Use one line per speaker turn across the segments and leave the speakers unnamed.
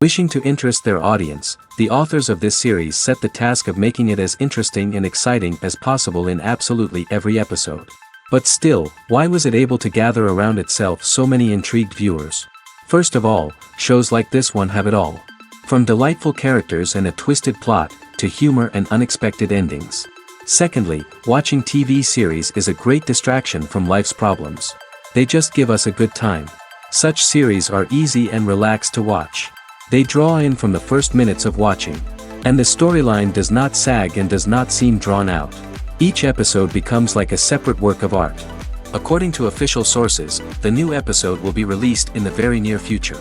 Wishing to interest their audience, the authors of this series set the task of making it as interesting and exciting as possible in absolutely every episode. But still, why was it able to gather around itself so many intrigued viewers? First of all, shows like this one have it all. From delightful characters and a twisted plot, to humor and unexpected endings. Secondly, watching TV series is a great distraction from life's problems. They just give us a good time. Such series are easy and relaxed to watch. They draw in from the first minutes of watching. And the storyline does not sag and does not seem drawn out. Each episode becomes like a separate work of art. According to official sources, the new episode will be released in the very near future.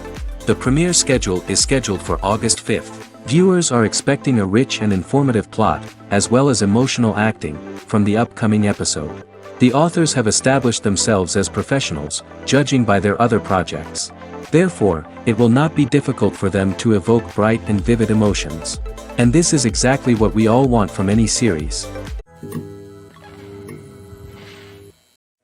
The premiere schedule is scheduled for August 5th. Viewers are expecting a rich and informative plot, as well as emotional acting, from the upcoming episode. The authors have established themselves as professionals, judging by their other projects. Therefore, it will not be difficult for them to evoke bright and vivid emotions. And this is exactly what we all want from any series.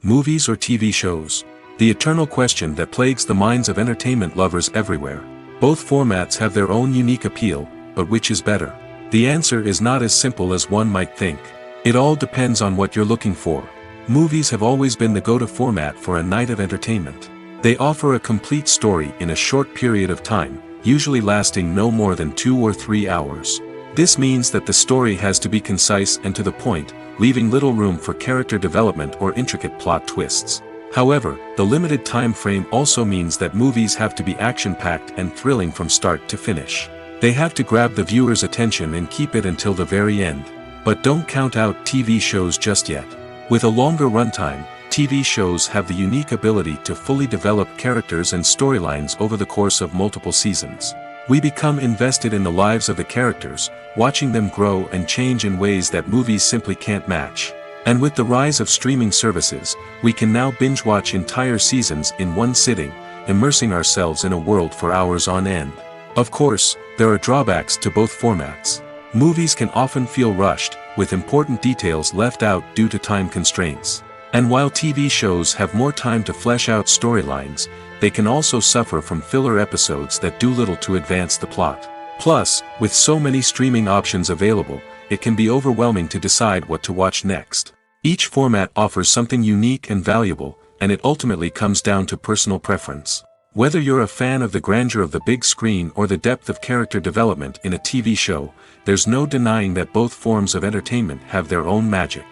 Movies or TV shows? The eternal question that plagues the minds of entertainment lovers everywhere. Both formats have their own unique appeal, but which is better? The answer is not as simple as one might think. It all depends on what you're looking for. Movies have always been the go-to format for a night of entertainment. They offer a complete story in a short period of time, usually lasting no more than 2 or 3 hours. This means that the story has to be concise and to the point, leaving little room for character development or intricate plot twists. However, the limited time frame also means that movies have to be action-packed and thrilling from start to finish. They have to grab the viewer's attention and keep it until the very end. But don't count out TV shows just yet. With a longer runtime, TV shows have the unique ability to fully develop characters and storylines over the course of multiple seasons. We become invested in the lives of the characters, watching them grow and change in ways that movies simply can't match. And with the rise of streaming services, we can now binge-watch entire seasons in one sitting, immersing ourselves in a world for hours on end. Of course, there are drawbacks to both formats. Movies can often feel rushed, with important details left out due to time constraints. And while TV shows have more time to flesh out storylines, they can also suffer from filler episodes that do little to advance the plot. Plus, with so many streaming options available, it can be overwhelming to decide what to watch next. Each format offers something unique and valuable, and it ultimately comes down to personal preference. Whether you're a fan of the grandeur of the big screen or the depth of character development in a TV show, there's no denying that both forms of entertainment have their own magic.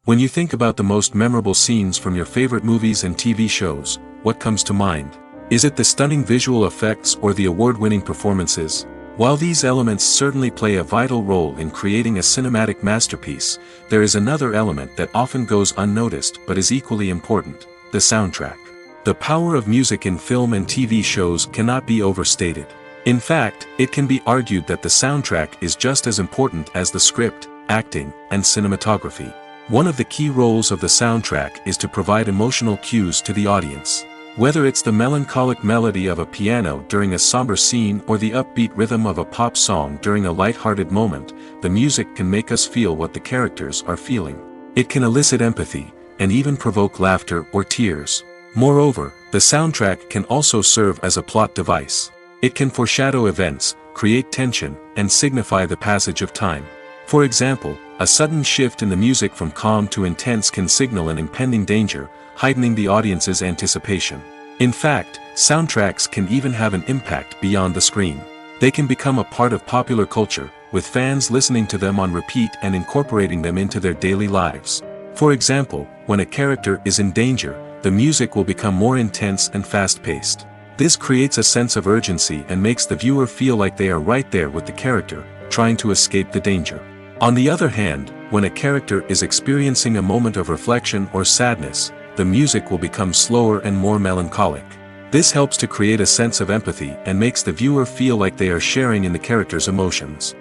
When you think about the most memorable scenes from your favorite movies and TV shows, what comes to mind? Is it the stunning visual effects or the award-winning performances? While these elements certainly play a vital role in creating a cinematic masterpiece, there is another element that often goes unnoticed but is equally important: the soundtrack. The power of music in film and TV shows cannot be overstated. In fact, it can be argued that the soundtrack is just as important as the script, acting, and cinematography. One of the key roles of the soundtrack is to provide emotional cues to the audience. Whether it's the melancholic melody of a piano during a somber scene or the upbeat rhythm of a pop song during a light-hearted moment, the music can make us feel what the characters are feeling. It can elicit empathy, and even provoke laughter or tears. Moreover, the soundtrack can also serve as a plot device. It can foreshadow events, create tension, and signify the passage of time. For example, a sudden shift in the music from calm to intense can signal an impending danger, heightening the audience's anticipation. In fact, soundtracks can even have an impact beyond the screen. They can become a part of popular culture, with fans listening to them on repeat and incorporating them into their daily lives. For example, when a character is in danger, the music will become more intense and fast-paced. This creates a sense of urgency and makes the viewer feel like they are right there with the character, trying to escape the danger. On the other hand, when a character is experiencing a moment of reflection or sadness, the music will become slower and more melancholic. This helps to create a sense of empathy and makes the viewer feel like they are sharing in the character's emotions.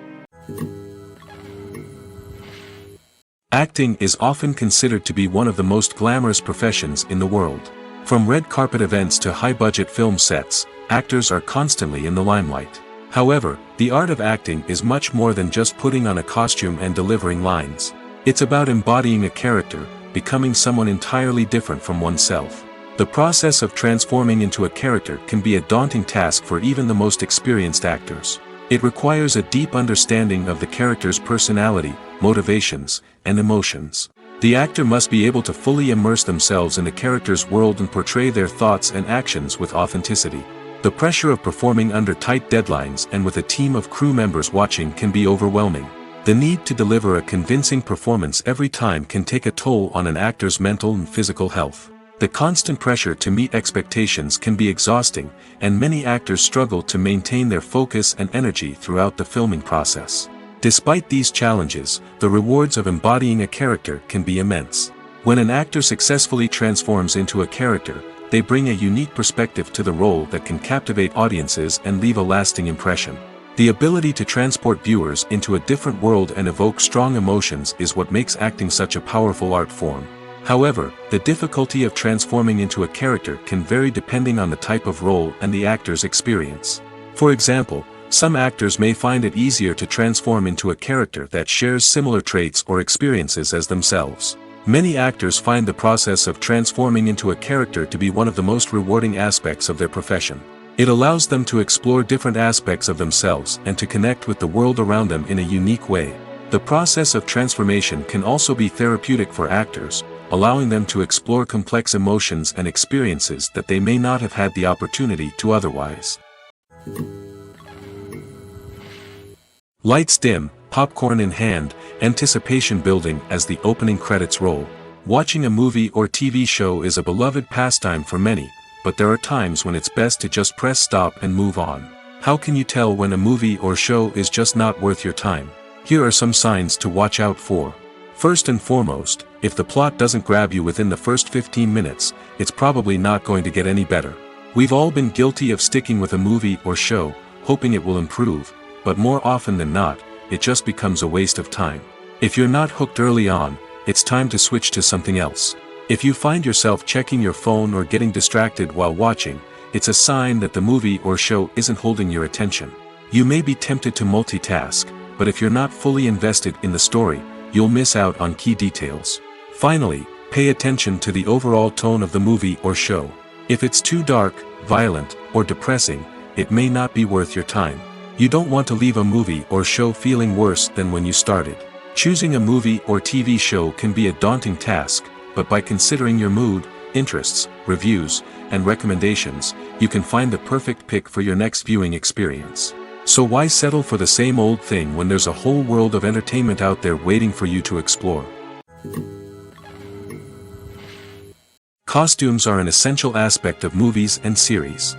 Acting is often considered to be one of the most glamorous professions in the world. From red carpet events to high-budget film sets, actors are constantly in the limelight. However, the art of acting is much more than just putting on a costume and delivering lines. It's about embodying a character, becoming someone entirely different from oneself. The process of transforming into a character can be a daunting task for even the most experienced actors. It requires a deep understanding of the character's personality, motivations, and emotions. The actor must be able to fully immerse themselves in the character's world and portray their thoughts and actions with authenticity. The pressure of performing under tight deadlines and with a team of crew members watching can be overwhelming. The need to deliver a convincing performance every time can take a toll on an actor's mental and physical health. The constant pressure to meet expectations can be exhausting, and many actors struggle to maintain their focus and energy throughout the filming process. Despite these challenges, the rewards of embodying a character can be immense. When an actor successfully transforms into a character, they bring a unique perspective to the role that can captivate audiences and leave a lasting impression. The ability to transport viewers into a different world and evoke strong emotions is what makes acting such a powerful art form. However, the difficulty of transforming into a character can vary depending on the type of role and the actor's experience. For example, some actors may find it easier to transform into a character that shares similar traits or experiences as themselves. Many actors find the process of transforming into a character to be one of the most rewarding aspects of their profession. It allows them to explore different aspects of themselves and to connect with the world around them in a unique way. The process of transformation can also be therapeutic for actors, allowing them to explore complex emotions and experiences that they may not have had the opportunity to otherwise. Lights dim, popcorn in hand, anticipation building as the opening credits roll. Watching a movie or TV show is a beloved pastime for many, but there are times when it's best to just press stop and move on. How can you tell when a movie or show is just not worth your time? Here are some signs to watch out for. First and foremost, if the plot doesn't grab you within the first 15 minutes, it's probably not going to get any better. We've all been guilty of sticking with a movie or show, hoping it will improve, but more often than not, it just becomes a waste of time. If you're not hooked early on, it's time to switch to something else. If you find yourself checking your phone or getting distracted while watching, it's a sign that the movie or show isn't holding your attention. You may be tempted to multitask, but if you're not fully invested in the story, you'll miss out on key details. Finally, pay attention to the overall tone of the movie or show. If it's too dark, violent, or depressing, it may not be worth your time. You don't want to leave a movie or show feeling worse than when you started. Choosing a movie or TV show can be a daunting task, but by considering your mood, interests, reviews, and recommendations, you can find the perfect pick for your next viewing experience. So why settle for the same old thing when there's a whole world of entertainment out there waiting for you to explore? Costumes are an essential aspect of movies and series.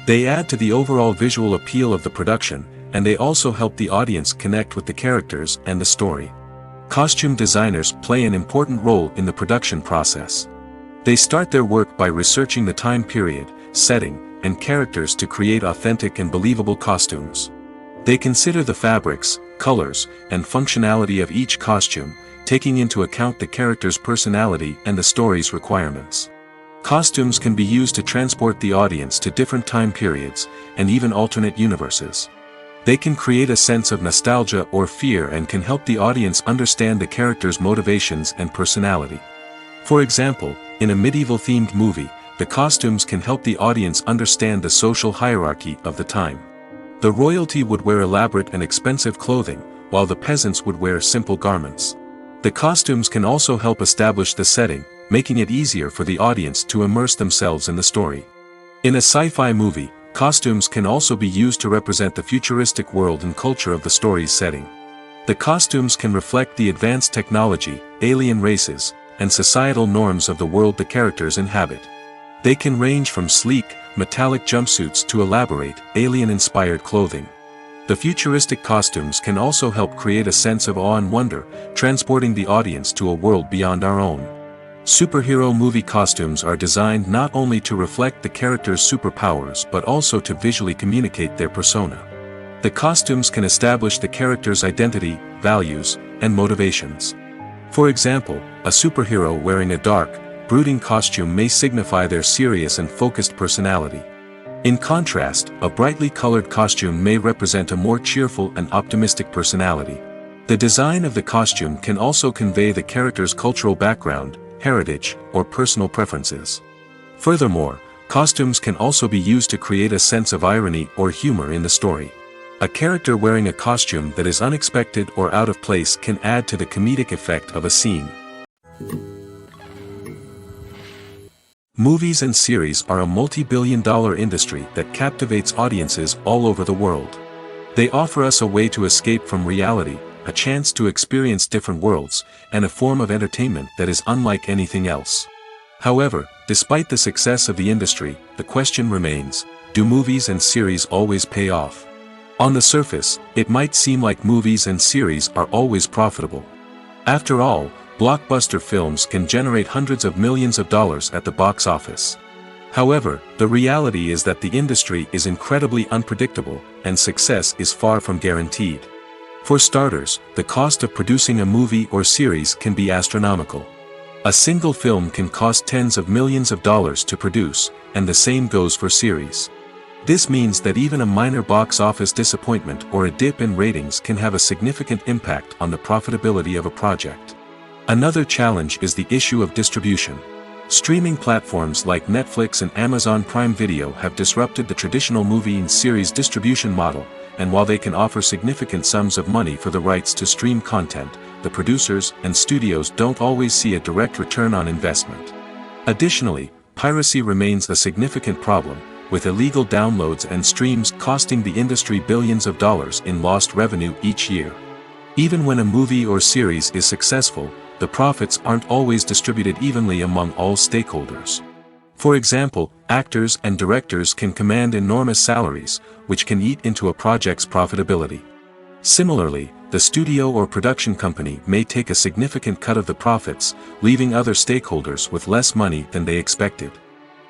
They add to the overall visual appeal of the production, and they also help the audience connect with the characters and the story. Costume designers play an important role in the production process. They start their work by researching the time period, setting, and characters to create authentic and believable costumes. They consider the fabrics, colors, and functionality of each costume, taking into account the character's personality and the story's requirements. Costumes can be used to transport the audience to different time periods, and even alternate universes. They can create a sense of nostalgia or fear and can help the audience understand the character's motivations and personality. For example, in a medieval-themed movie, the costumes can help the audience understand the social hierarchy of the time. The royalty would wear elaborate and expensive clothing, while the peasants would wear simple garments. The costumes can also help establish the setting, making it easier for the audience to immerse themselves in the story. In a sci-fi movie, costumes can also be used to represent the futuristic world and culture of the story's setting. The costumes can reflect the advanced technology, alien races, and societal norms of the world the characters inhabit. They can range from sleek, metallic jumpsuits to elaborate, alien-inspired clothing. The futuristic costumes can also help create a sense of awe and wonder, transporting the audience to a world beyond our own. Superhero movie costumes are designed not only to reflect the character's superpowers but also to visually communicate their persona. The costumes can establish the character's identity, values, and motivations. For example, a superhero wearing a dark, brooding costume may signify their serious and focused personality. In contrast, a brightly colored costume may represent a more cheerful and optimistic personality. The design of the costume can also convey the character's cultural background, heritage, or personal preferences. Furthermore, costumes can also be used to create a sense of irony or humor in the story. A character wearing a costume that is unexpected or out of place can add to the comedic effect of a scene. Movies and series are a multi-billion-dollar industry that captivates audiences all over the world. They offer us a way to escape from reality, a chance to experience different worlds, and a form of entertainment that is unlike anything else. However, despite the success of the industry, the question remains, do movies and series always pay off? On the surface, it might seem like movies and series are always profitable. After all, blockbuster films can generate hundreds of millions of dollars at the box office. However, the reality is that the industry is incredibly unpredictable, and success is far from guaranteed. For starters, the cost of producing a movie or series can be astronomical. A single film can cost tens of millions of dollars to produce, and the same goes for series. This means that even a minor box office disappointment or a dip in ratings can have a significant impact on the profitability of a project. Another challenge is the issue of distribution. Streaming platforms like Netflix and Amazon Prime Video have disrupted the traditional movie and series distribution model, and while they can offer significant sums of money for the rights to stream content, the producers and studios don't always see a direct return on investment. Additionally, piracy remains a significant problem, with illegal downloads and streams costing the industry billions of dollars in lost revenue each year. Even when a movie or series is successful, the profits aren't always distributed evenly among all stakeholders. For example, actors and directors can command enormous salaries, which can eat into a project's profitability. Similarly, the studio or production company may take a significant cut of the profits, leaving other stakeholders with less money than they expected.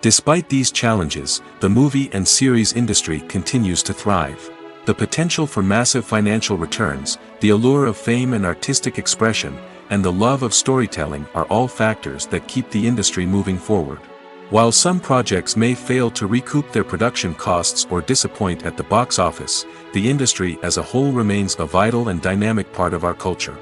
Despite these challenges, the movie and series industry continues to thrive. The potential for massive financial returns, the allure of fame and artistic expression, and the love of storytelling are all factors that keep the industry moving forward. While some projects may fail to recoup their production costs or disappoint at the box office, the industry as a whole remains a vital and dynamic part of our culture.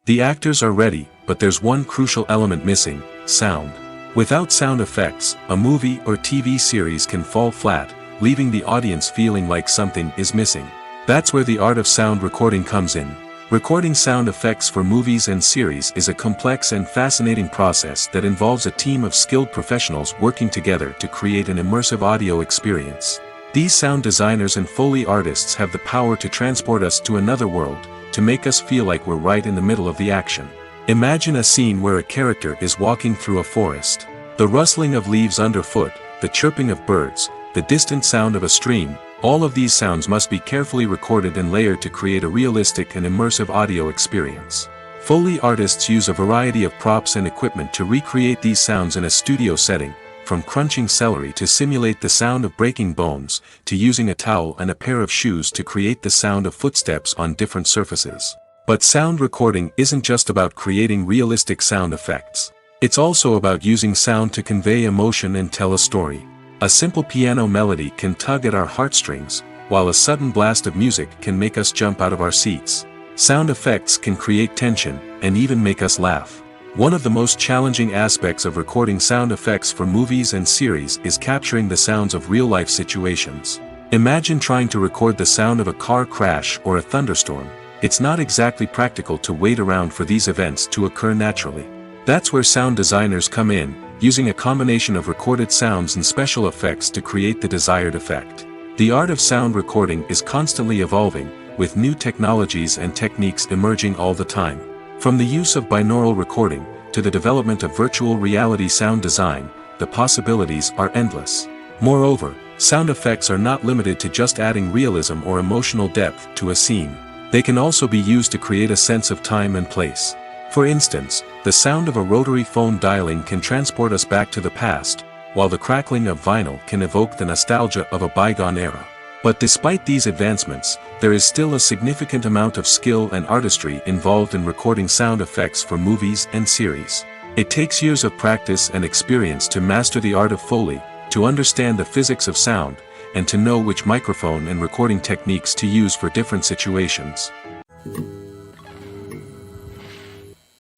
The actors are ready, but there's one crucial element missing: sound. Without sound effects, a movie or TV series can fall flat, leaving the audience feeling like something is missing. That's where the art of sound recording comes in. Recording sound effects for movies and series is a complex and fascinating process that involves a team of skilled professionals working together to create an immersive audio experience. These sound designers and Foley artists have the power to transport us to another world, to make us feel like we're right in the middle of the action. Imagine a scene where a character is walking through a forest. The rustling of leaves underfoot, the chirping of birds, the distant sound of a stream, all of these sounds must be carefully recorded and layered to create a realistic and immersive audio experience. Foley artists use a variety of props and equipment to recreate these sounds in a studio setting, from crunching celery to simulate the sound of breaking bones, to using a towel and a pair of shoes to create the sound of footsteps on different surfaces. But sound recording isn't just about creating realistic sound effects. It's also about using sound to convey emotion and tell a story. A simple piano melody can tug at our heartstrings, while a sudden blast of music can make us jump out of our seats. Sound effects can create tension, and even make us laugh. One of the most challenging aspects of recording sound effects for movies and series is capturing the sounds of real-life situations. Imagine trying to record the sound of a car crash or a thunderstorm. It's not exactly practical to wait around for these events to occur naturally. That's where sound designers come in, using a combination of recorded sounds and special effects to create the desired effect. The art of sound recording is constantly evolving, with new technologies and techniques emerging all the time. From the use of binaural recording, to the development of virtual reality sound design, the possibilities are endless. Moreover, sound effects are not limited to just adding realism or emotional depth to a scene. They can also be used to create a sense of time and place. For instance, the sound of a rotary phone dialing can transport us back to the past, while the crackling of vinyl can evoke the nostalgia of a bygone era. But despite these advancements, there is still a significant amount of skill and artistry involved in recording sound effects for movies and series. It takes years of practice and experience to master the art of Foley, to understand the physics of sound, and to know which microphone and recording techniques to use for different situations.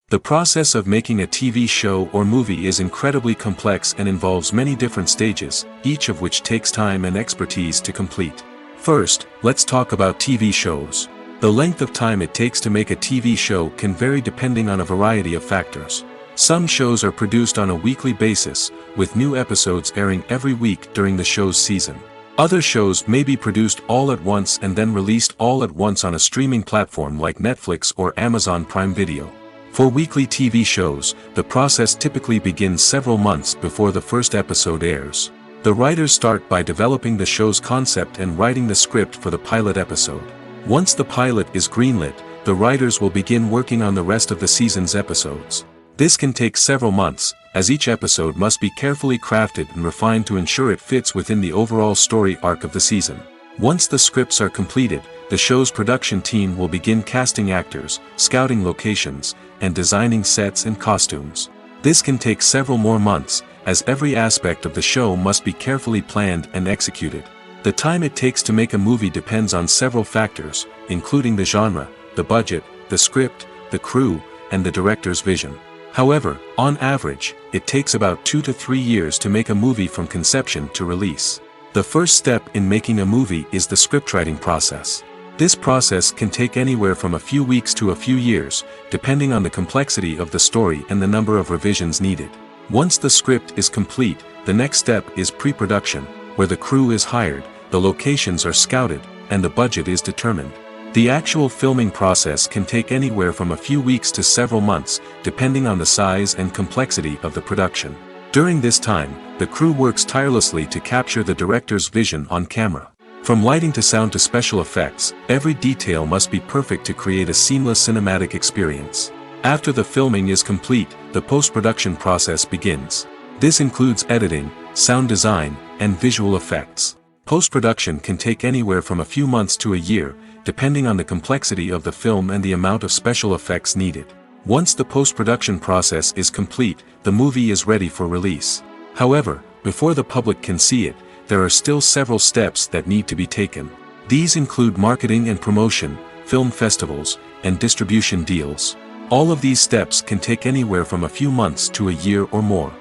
The process of making a TV show or movie is incredibly complex and involves many different stages, each of which takes time and expertise to complete. First, let's talk about TV shows. The length of time it takes to make a TV show can vary depending on a variety of factors. Some shows are produced on a weekly basis, with new episodes airing every week during the show's season. Other shows may be produced all at once and then released all at once on a streaming platform like Netflix or Amazon Prime Video. For weekly TV shows, the process typically begins several months before the first episode airs. The writers start by developing the show's concept and writing the script for the pilot episode. Once the pilot is greenlit, the writers will begin working on the rest of the season's episodes. This can take several months, as each episode must be carefully crafted and refined to ensure it fits within the overall story arc of the season. Once the scripts are completed, the show's production team will begin casting actors, scouting locations, and designing sets and costumes. This can take several more months, as every aspect of the show must be carefully planned and executed. The time it takes to make a movie depends on several factors, including the genre, the budget, the script, the crew, and the director's vision. However, on average, it takes about 2 to 3 years to make a movie from conception to release. The first step in making a movie is the scriptwriting process. This process can take anywhere from a few weeks to a few years, depending on the complexity of the story and the number of revisions needed. Once the script is complete, the next step is pre-production, where the crew is hired, the locations are scouted, and the budget is determined. The actual filming process can take anywhere from a few weeks to several months, depending on the size and complexity of the production. During this time, the crew works tirelessly to capture the director's vision on camera. From lighting to sound to special effects, every detail must be perfect to create a seamless cinematic experience. After the filming is complete, the post-production process begins. This includes editing, sound design, and visual effects. Post-production can take anywhere from a few months to a year, depending on the complexity of the film and the amount of special effects needed. Once the post-production process is complete, the movie is ready for release. However, before the public can see it, there are still several steps that need to be taken. These include marketing and promotion, film festivals, and distribution deals. All of these steps can take anywhere from a few months to a year or more.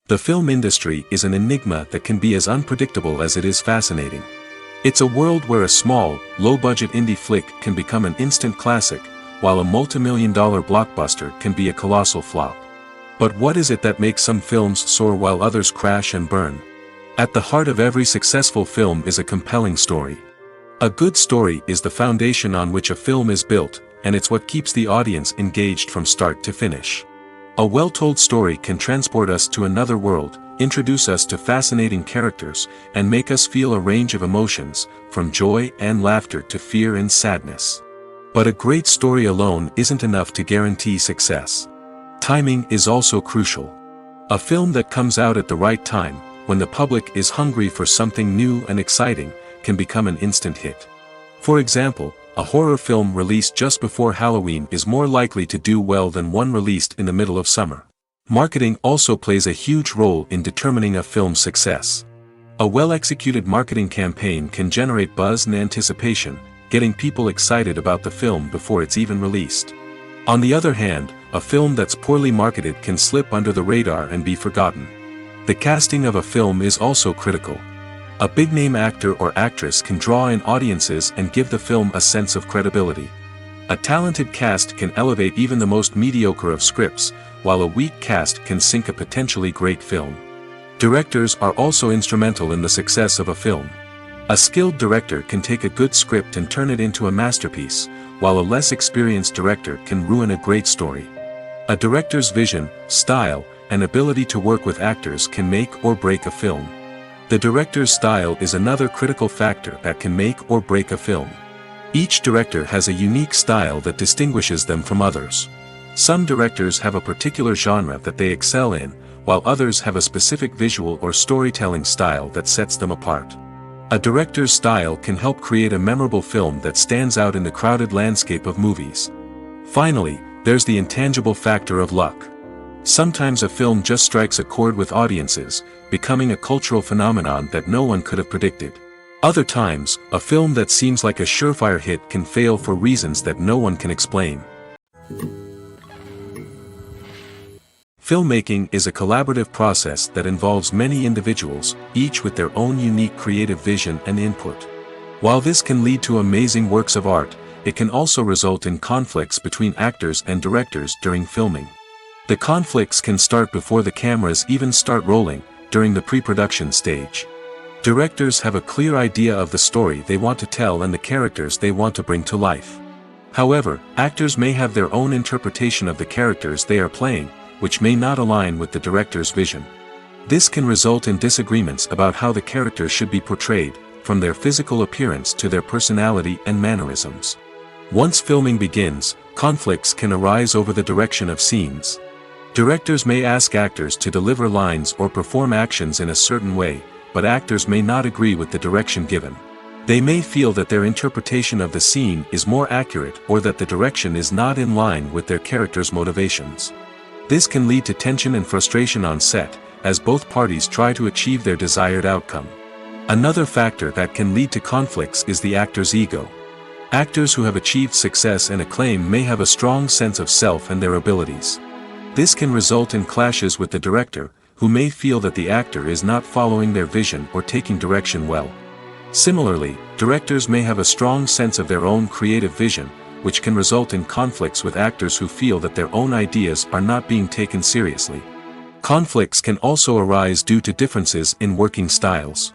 The film industry is an enigma that can be as unpredictable as it is fascinating. It's a world where a small, low-budget indie flick can become an instant classic, while a multi-million-dollar blockbuster can be a colossal flop. But what is it that makes some films soar while others crash and burn? At the heart of every successful film is a compelling story. A good story is the foundation on which a film is built, and it's what keeps the audience engaged from start to finish. A well-told story can transport us to another world, introduce us to fascinating characters, and make us feel a range of emotions, from joy and laughter to fear and sadness. But a great story alone isn't enough to guarantee success. Timing is also crucial. A film that comes out at the right time, when the public is hungry for something new and exciting, can become an instant hit. For example, a horror film released just before Halloween is more likely to do well than one released in the middle of summer. Marketing also plays a huge role in determining a film's success. A well-executed marketing campaign can generate buzz and anticipation, getting people excited about the film before it's even released. On the other hand, a film that's poorly marketed can slip under the radar and be forgotten. The casting of a film is also critical. A big-name actor or actress can draw in audiences and give the film a sense of credibility. A talented cast can elevate even the most mediocre of scripts, while a weak cast can sink a potentially great film. Directors are also instrumental in the success of a film. A skilled director can take a good script and turn it into a masterpiece, while a less experienced director can ruin a great story. A director's vision, style, and ability to work with actors can make or break a film. The director's style is another critical factor that can make or break a film. Each director has a unique style that distinguishes them from others. Some directors have a particular genre that they excel in, while others have a specific visual or storytelling style that sets them apart. A director's style can help create a memorable film that stands out in the crowded landscape of movies. Finally, there's the intangible factor of luck. Sometimes a film just strikes a chord with audiences, becoming a cultural phenomenon that no one could have predicted. Other times, a film that seems like a surefire hit can fail for reasons that no one can explain. Filmmaking is a collaborative process that involves many individuals, each with their own unique creative vision and input. While this can lead to amazing works of art, it can also result in conflicts between actors and directors during filming. The conflicts can start before the cameras even start rolling, during the pre-production stage. Directors have a clear idea of the story they want to tell and the characters they want to bring to life. However, actors may have their own interpretation of the characters they are playing, which may not align with the director's vision. This can result in disagreements about how the characters should be portrayed, from their physical appearance to their personality and mannerisms. Once filming begins, conflicts can arise over the direction of scenes. Directors may ask actors to deliver lines or perform actions in a certain way, but actors may not agree with the direction given. They may feel that their interpretation of the scene is more accurate or that the direction is not in line with their character's motivations. This can lead to tension and frustration on set, as both parties try to achieve their desired outcome. Another factor that can lead to conflicts is the actor's ego. Actors who have achieved success and acclaim may have a strong sense of self and their abilities. This can result in clashes with the director, who may feel that the actor is not following their vision or taking direction well. Similarly, directors may have a strong sense of their own creative vision, which can result in conflicts with actors who feel that their own ideas are not being taken seriously. Conflicts can also arise due to differences in working styles.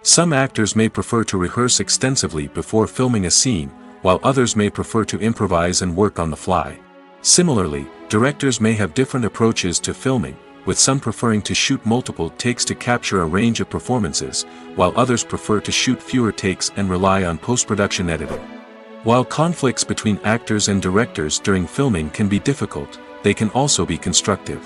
Some actors may prefer to rehearse extensively before filming a scene, while others may prefer to improvise and work on the fly. Similarly, directors may have different approaches to filming, with some preferring to shoot multiple takes to capture a range of performances, while others prefer to shoot fewer takes and rely on post-production editing. While conflicts between actors and directors during filming can be difficult, they can also be constructive.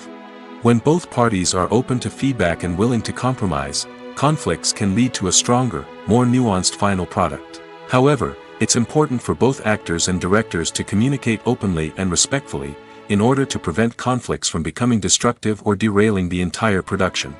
When both parties are open to feedback and willing to compromise, conflicts can lead to a stronger, more nuanced final product. However, it's important for both actors and directors to communicate openly and respectfully, in order to prevent conflicts from becoming destructive or derailing the entire production.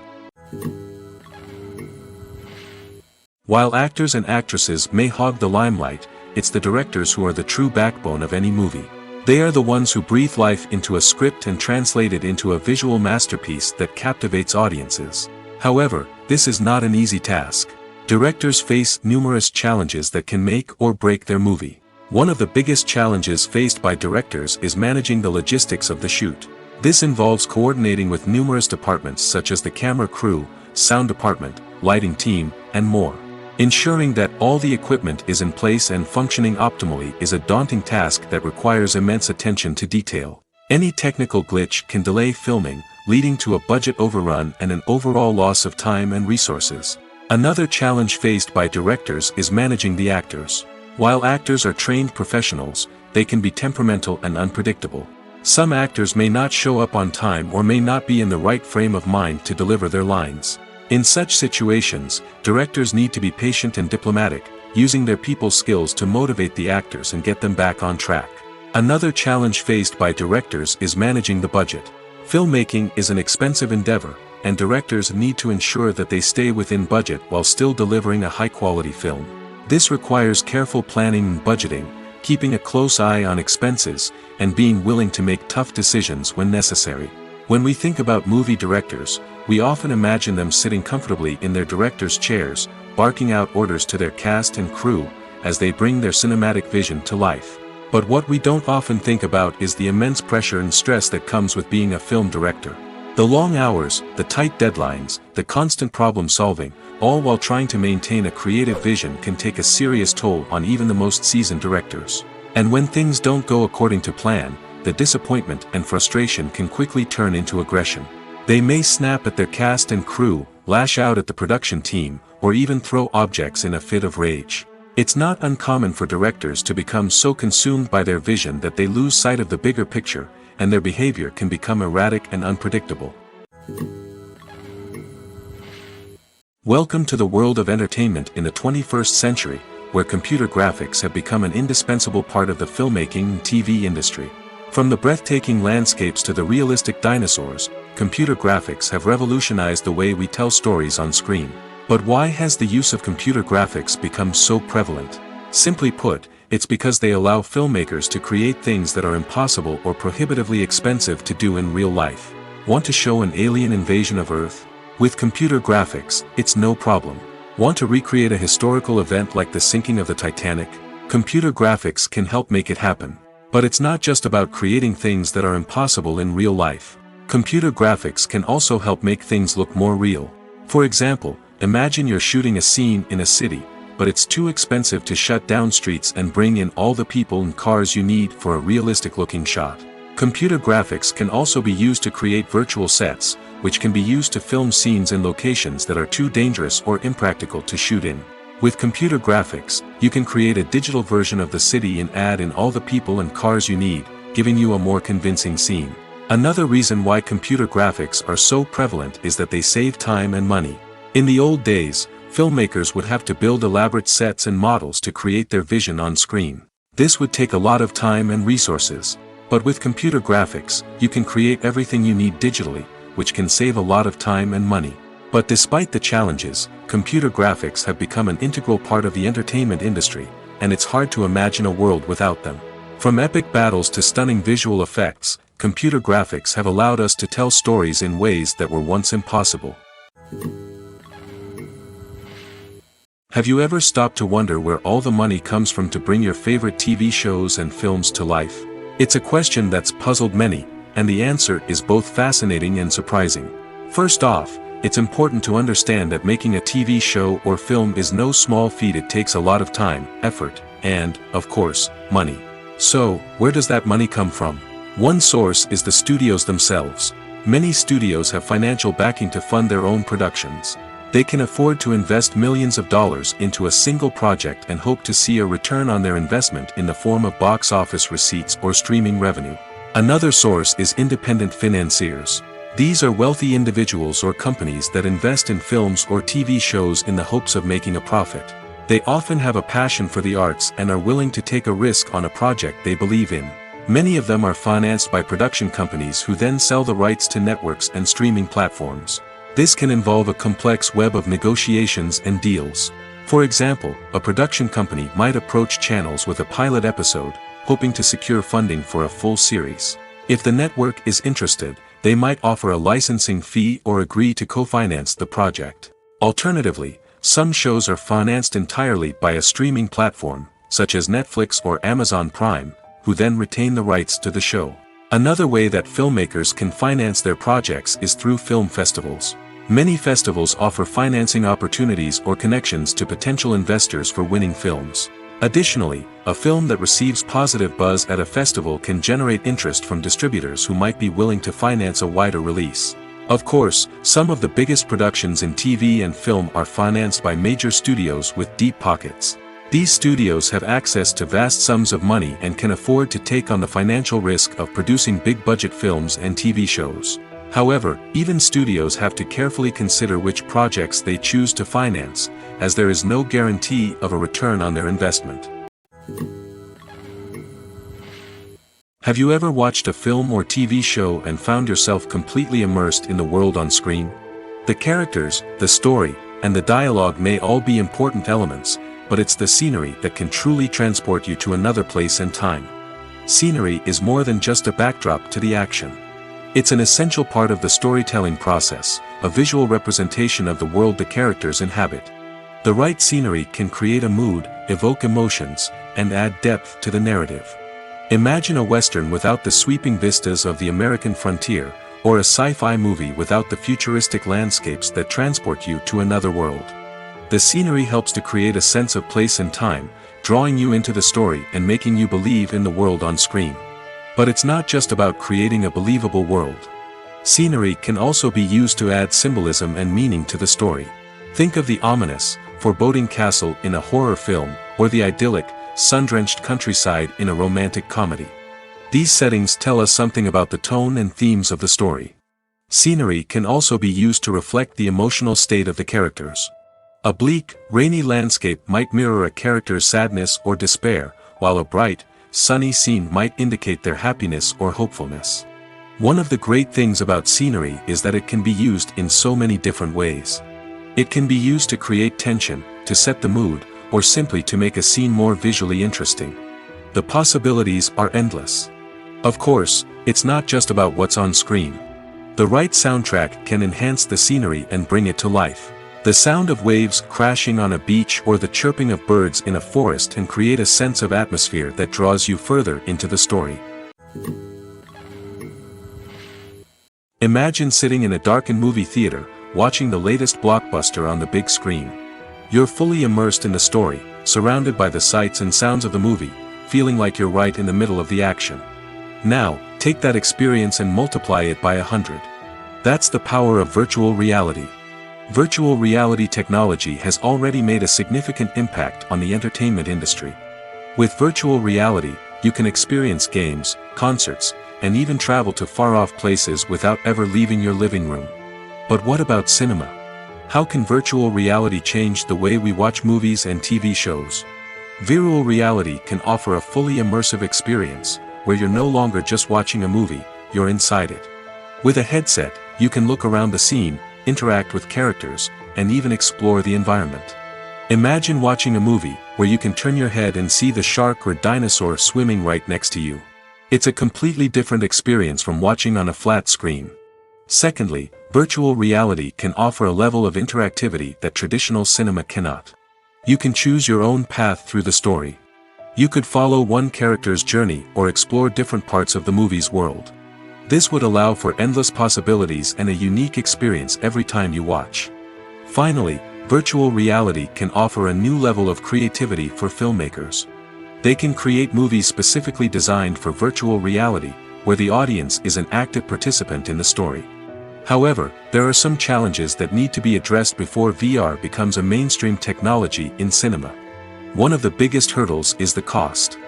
While actors and actresses may hog the limelight, it's the directors who are the true backbone of any movie. They are the ones who breathe life into a script and translate it into a visual masterpiece that captivates audiences. However, this is not an easy task. Directors face numerous challenges that can make or break their movie. One of the biggest challenges faced by directors is managing the logistics of the shoot. This involves coordinating with numerous departments such as the camera crew, sound department, lighting team, and more. Ensuring that all the equipment is in place and functioning optimally is a daunting task that requires immense attention to detail. Any technical glitch can delay filming, leading to a budget overrun and an overall loss of time and resources. Another challenge faced by directors is managing the actors. While actors are trained professionals, they can be temperamental and unpredictable. Some actors may not show up on time or may not be in the right frame of mind to deliver their lines. In such situations, directors need to be patient and diplomatic, using their people skills to motivate the actors and get them back on track. Another challenge faced by directors is managing the budget. Filmmaking is an expensive endeavor, and directors need to ensure that they stay within budget while still delivering a high-quality film. This requires careful planning and budgeting, keeping a close eye on expenses, and being willing to make tough decisions when necessary. When we think about movie directors, we often imagine them sitting comfortably in their director's chairs, barking out orders to their cast and crew, as they bring their cinematic vision to life. But what we don't often think about is the immense pressure and stress that comes with being a film director. The long hours, the tight deadlines, the constant problem solving, all while trying to maintain a creative vision can take a serious toll on even the most seasoned directors. And when things don't go according to plan, the disappointment and frustration can quickly turn into aggression. They may snap at their cast and crew, lash out at the production team, or even throw objects in a fit of rage. It's not uncommon for directors to become so consumed by their vision that they lose sight of the bigger picture, and their behavior can become erratic and unpredictable. Welcome to the world of entertainment in the 21st century, where computer graphics have become an indispensable part of the filmmaking and TV industry. From the breathtaking landscapes to the realistic dinosaurs, computer graphics have revolutionized the way we tell stories on screen. But why has the use of computer graphics become so prevalent? Simply put, it's because they allow filmmakers to create things that are impossible or prohibitively expensive to do in real life. Want to show an alien invasion of Earth? With computer graphics, it's no problem. Want to recreate a historical event like the sinking of the Titanic? Computer graphics can help make it happen. But it's not just about creating things that are impossible in real life. Computer graphics can also help make things look more real. For example, imagine you're shooting a scene in a city, but it's too expensive to shut down streets and bring in all the people and cars you need for a realistic-looking shot. Computer graphics can also be used to create virtual sets, which can be used to film scenes in locations that are too dangerous or impractical to shoot in. With computer graphics, you can create a digital version of the city and add in all the people and cars you need, giving you a more convincing scene. Another reason why computer graphics are so prevalent is that they save time and money. In the old days, filmmakers would have to build elaborate sets and models to create their vision on screen. This would take a lot of time and resources. But with computer graphics, you can create everything you need digitally, which can save a lot of time and money. But despite the challenges, computer graphics have become an integral part of the entertainment industry, and it's hard to imagine a world without them. From epic battles to stunning visual effects, computer graphics have allowed us to tell stories in ways that were once impossible. Have you ever stopped to wonder where all the money comes from to bring your favorite TV shows and films to life? It's a question that's puzzled many, and the answer is both fascinating and surprising. First off, it's important to understand that making a TV show or film is no small feat. It takes a lot of time, effort, and, of course, money. So, where does that money come from? One source is the studios themselves. Many studios have financial backing to fund their own productions. They can afford to invest millions of dollars into a single project and hope to see a return on their investment in the form of box office receipts or streaming revenue. Another source is independent financiers. These are wealthy individuals or companies that invest in films or TV shows in the hopes of making a profit. They often have a passion for the arts and are willing to take a risk on a project they believe in. Many of them are financed by production companies who then sell the rights to networks and streaming platforms. This can involve a complex web of negotiations and deals. For example, a production company might approach channels with a pilot episode, hoping to secure funding for a full series. If the network is interested, they might offer a licensing fee or agree to co-finance the project. Alternatively, some shows are financed entirely by a streaming platform, such as Netflix or Amazon Prime, who then retain the rights to the show. Another way that filmmakers can finance their projects is through film festivals. Many festivals offer financing opportunities or connections to potential investors for winning films. Additionally, a film that receives positive buzz at a festival can generate interest from distributors who might be willing to finance a wider release. Of course, some of the biggest productions in TV and film are financed by major studios with deep pockets. These studios have access to vast sums of money and can afford to take on the financial risk of producing big-budget films and TV shows. However, even studios have to carefully consider which projects they choose to finance, as there is no guarantee of a return on their investment. Have you ever watched a film or TV show and found yourself completely immersed in the world on screen? The characters, the story, and the dialogue may all be important elements, but it's the scenery that can truly transport you to another place and time. Scenery is more than just a backdrop to the action. It's an essential part of the storytelling process, a visual representation of the world the characters inhabit. The right scenery can create a mood, evoke emotions, and add depth to the narrative. Imagine a Western without the sweeping vistas of the American frontier, or a sci-fi movie without the futuristic landscapes that transport you to another world. The scenery helps to create a sense of place and time, drawing you into the story and making you believe in the world on screen. But it's not just about creating a believable world. Scenery can also be used to add symbolism and meaning to the story. Think of the ominous, foreboding castle in a horror film, or the idyllic, sun-drenched countryside in a romantic comedy. These settings tell us something about the tone and themes of the story. Scenery can also be used to reflect the emotional state of the characters. A bleak, rainy landscape might mirror a character's sadness or despair, while a bright, sunny scene might indicate their happiness or hopefulness. One of the great things about scenery is that it can be used in so many different ways. It can be used to create tension, to set the mood, or simply to make a scene more visually interesting. The possibilities are endless. Of course, it's not just about what's on screen. The right soundtrack can enhance the scenery and bring it to life. The sound of waves crashing on a beach or the chirping of birds in a forest can create a sense of atmosphere that draws you further into the story. Imagine sitting in a darkened movie theater, watching the latest blockbuster on the big screen. You're fully immersed in the story, surrounded by the sights and sounds of the movie, feeling like you're right in the middle of the action. Now, take that experience and multiply it by 100. That's the power of virtual reality. Virtual reality technology has already made a significant impact on the entertainment industry. With virtual reality, you can experience games, concerts, and even travel to far-off places without ever leaving your living room. But what about cinema? How can virtual reality change the way we watch movies and TV shows? Virtual reality can offer a fully immersive experience, where you're no longer just watching a movie, you're inside it. With a headset, you can look around the scene, interact with characters, and even explore the environment. Imagine watching a movie, where you can turn your head and see the shark or dinosaur swimming right next to you. It's a completely different experience from watching on a flat screen. Secondly, virtual reality can offer a level of interactivity that traditional cinema cannot. You can choose your own path through the story. You could follow one character's journey or explore different parts of the movie's world. This would allow for endless possibilities and a unique experience every time you watch. Finally, virtual reality can offer a new level of creativity for filmmakers. They can create movies specifically designed for virtual reality, where the audience is an active participant in the story. However, there are some challenges that need to be addressed before VR becomes a mainstream technology in cinema. One of the biggest hurdles is the cost.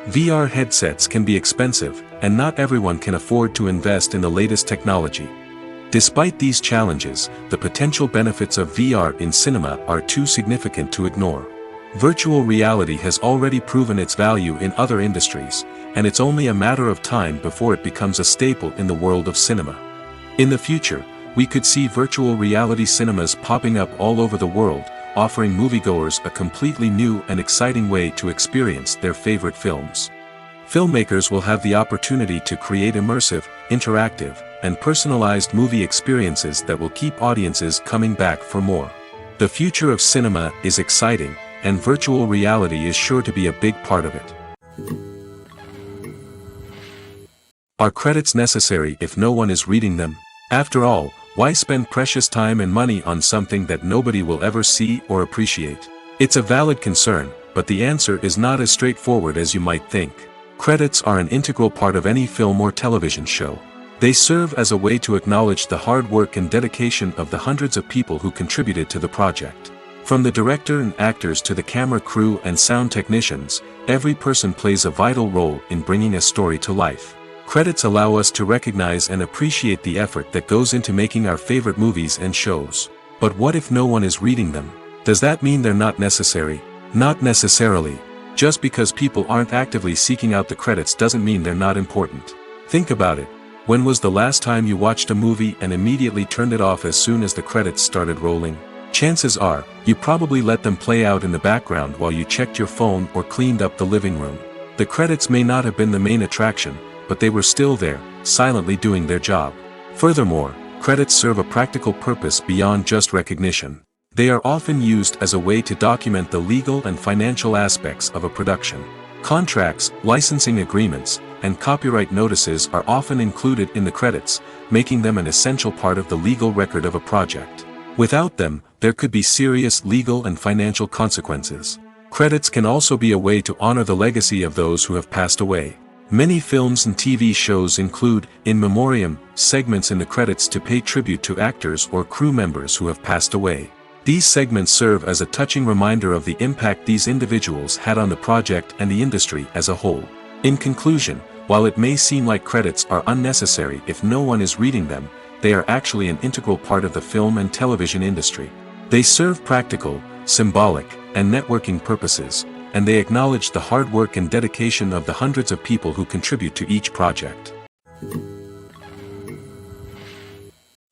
VR headsets can be expensive, and not everyone can afford to invest in the latest technology. Despite these challenges, the potential benefits of VR in cinema are too significant to ignore. Virtual reality has already proven its value in other industries, and it's only a matter of time before it becomes a staple in the world of cinema. In the future, we could see virtual reality cinemas popping up all over the world, offering moviegoers a completely new and exciting way to experience their favorite films. Filmmakers will have the opportunity to create immersive, interactive, and personalized movie experiences that will keep audiences coming back for more. The future of cinema is exciting, and virtual reality is sure to be a big part of it. Are credits necessary if no one is reading them? After all, why spend precious time and money on something that nobody will ever see or appreciate? It's a valid concern, but the answer is not as straightforward as you might think. Credits are an integral part of any film or television show. They serve as a way to acknowledge the hard work and dedication of the hundreds of people who contributed to the project. From the director and actors to the camera crew and sound technicians, every person plays a vital role in bringing a story to life. Credits allow us to recognize and appreciate the effort that goes into making our favorite movies and shows. But what if no one is reading them? Does that mean they're not necessary? Not necessarily. Just because people aren't actively seeking out the credits doesn't mean they're not important. Think about it. When was the last time you watched a movie and immediately turned it off as soon as the credits started rolling? Chances are, you probably let them play out in the background while you checked your phone or cleaned up the living room. The credits may not have been the main attraction, but they were still there, silently doing their job. Furthermore, credits serve a practical purpose beyond just recognition. They are often used as a way to document the legal and financial aspects of a production. Contracts, licensing agreements, and copyright notices are often included in the credits, making them an essential part of the legal record of a project. Without them, there could be serious legal and financial consequences. Credits can also be a way to honor the legacy of those who have passed away. Many films and TV shows include, in memoriam, segments in the credits to pay tribute to actors or crew members who have passed away. These segments serve as a touching reminder of the impact these individuals had on the project and the industry as a whole. In conclusion, while it may seem like credits are unnecessary if no one is reading them, they are actually an integral part of the film and television industry. They serve practical, symbolic, and networking purposes, and they acknowledge the hard work and dedication of the hundreds of people who contribute to each project.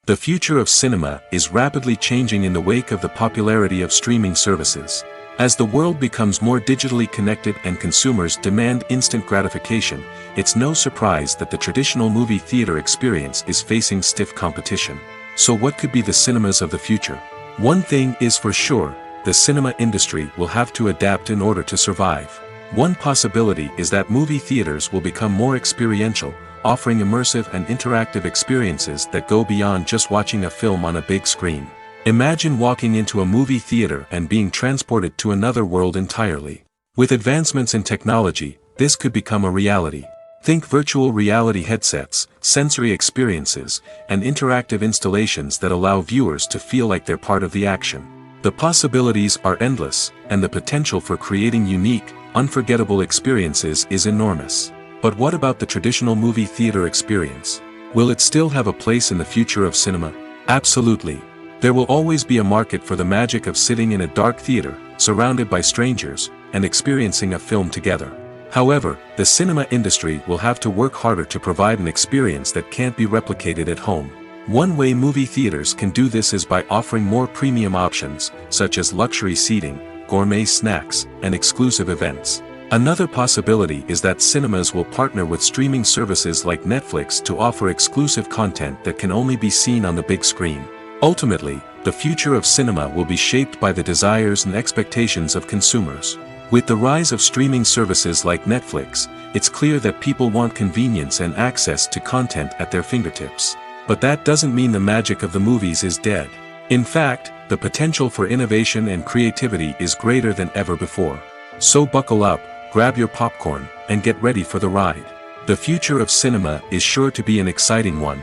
The future of cinema is rapidly changing in the wake of the popularity of streaming services. As the world becomes more digitally connected and consumers demand instant gratification, it's no surprise that the traditional movie theater experience is facing stiff competition. So what could be the cinemas of the future? One thing is for sure, the cinema industry will have to adapt in order to survive. One possibility is that movie theaters will become more experiential, offering immersive and interactive experiences that go beyond just watching a film on a big screen. Imagine walking into a movie theater and being transported to another world entirely. With advancements in technology, this could become a reality. Think virtual reality headsets, sensory experiences, and interactive installations that allow viewers to feel like they're part of the action. The possibilities are endless, and the potential for creating unique, unforgettable experiences is enormous. But what about the traditional movie theater experience? Will it still have a place in the future of cinema? Absolutely. There will always be a market for the magic of sitting in a dark theater, surrounded by strangers, and experiencing a film together. However, the cinema industry will have to work harder to provide an experience that can't be replicated at home. One way movie theaters can do this is by offering more premium options, such as luxury seating, gourmet snacks, and exclusive events. Another possibility is that cinemas will partner with streaming services like Netflix to offer exclusive content that can only be seen on the big screen. Ultimately, the future of cinema will be shaped by the desires and expectations of consumers. With the rise of streaming services like Netflix, it's clear that people want convenience and access to content at their fingertips. But that doesn't mean the magic of the movies is dead. In fact, the potential for innovation and creativity is greater than ever before. So buckle up, grab your popcorn, and get ready for the ride. The future of cinema is sure to be an exciting one.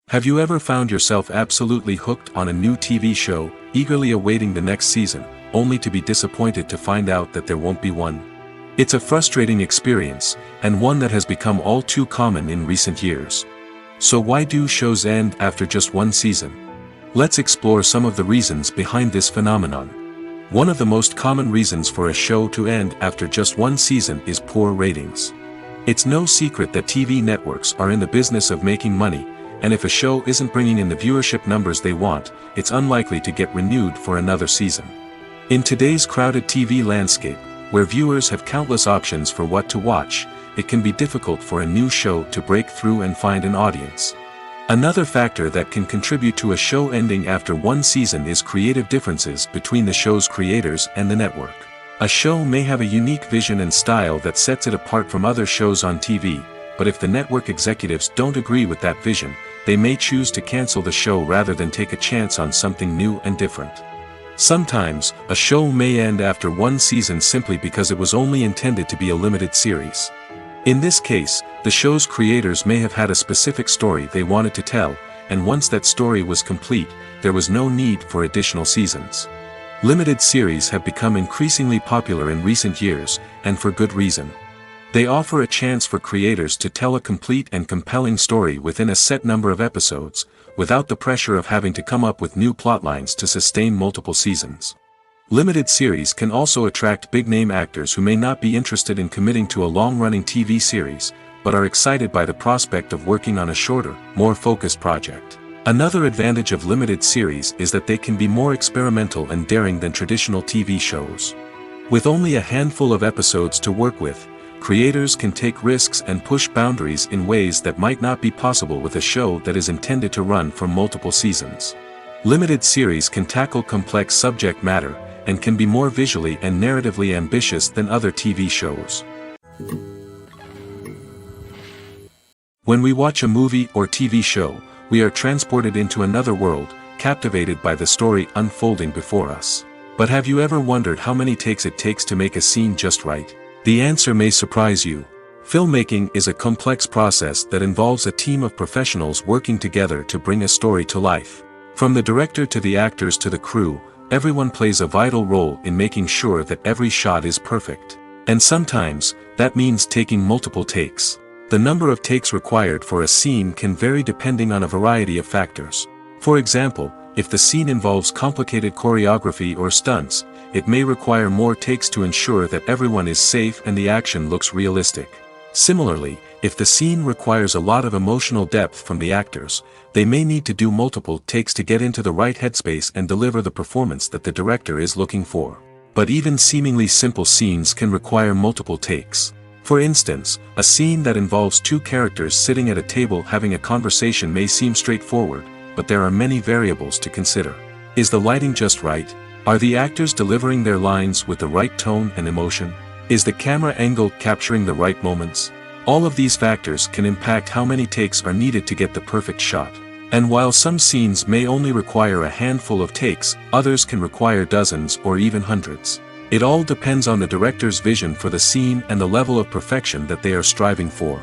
Have you ever found yourself absolutely hooked on a new TV show, eagerly awaiting the next season, only to be disappointed to find out that there won't be one? It's a frustrating experience, and one that has become all too common in recent years. So why do shows end after just one season? Let's explore some of the reasons behind this phenomenon. One of the most common reasons for a show to end after just one season is poor ratings. It's no secret that TV networks are in the business of making money, and if a show isn't bringing in the viewership numbers they want, it's unlikely to get renewed for another season. In today's crowded TV landscape, where viewers have countless options for what to watch, it can be difficult for a new show to break through and find an audience. Another factor that can contribute to a show ending after one season is creative differences between the show's creators and the network. A show may have a unique vision and style that sets it apart from other shows on TV, but if the network executives don't agree with that vision, they may choose to cancel the show rather than take a chance on something new and different. Sometimes, a show may end after one season simply because it was only intended to be a limited series. In this case, the show's creators may have had a specific story they wanted to tell, and once that story was complete, there was no need for additional seasons. Limited series have become increasingly popular in recent years, and for good reason. They offer a chance for creators to tell a complete and compelling story within a set number of episodes, without the pressure of having to come up with new plotlines to sustain multiple seasons. Limited series can also attract big-name actors who may not be interested in committing to a long-running TV series, but are excited by the prospect of working on a shorter, more focused project. Another advantage of limited series is that they can be more experimental and daring than traditional TV shows. With only a handful of episodes to work with, creators can take risks and push boundaries in ways that might not be possible with a show that is intended to run for multiple seasons. Limited series can tackle complex subject matter, and can be more visually and narratively ambitious than other TV shows. When we watch a movie or TV show, we are transported into another world, captivated by the story unfolding before us. But have you ever wondered how many takes it takes to make a scene just right? The answer may surprise you. Filmmaking is a complex process that involves a team of professionals working together to bring a story to life. From the director to the actors to the crew, everyone plays a vital role in making sure that every shot is perfect. And sometimes, that means taking multiple takes. The number of takes required for a scene can vary depending on a variety of factors. For example, if the scene involves complicated choreography or stunts, it may require more takes to ensure that everyone is safe and the action looks realistic. Similarly, If the scene requires a lot of emotional depth from the actors, they may need to do multiple takes to get into the right headspace and deliver the performance that the director is looking for. But even seemingly simple scenes can require multiple takes. For instance, a scene that involves two characters sitting at a table having a conversation may seem straightforward, but there are many variables to consider. Is the lighting just right? Are the actors delivering their lines with the right tone and emotion? Is the camera angle capturing the right moments? All of these factors can impact how many takes are needed to get the perfect shot. And while some scenes may only require a handful of takes, others can require dozens or even hundreds. It all depends on the director's vision for the scene and the level of perfection that they are striving for.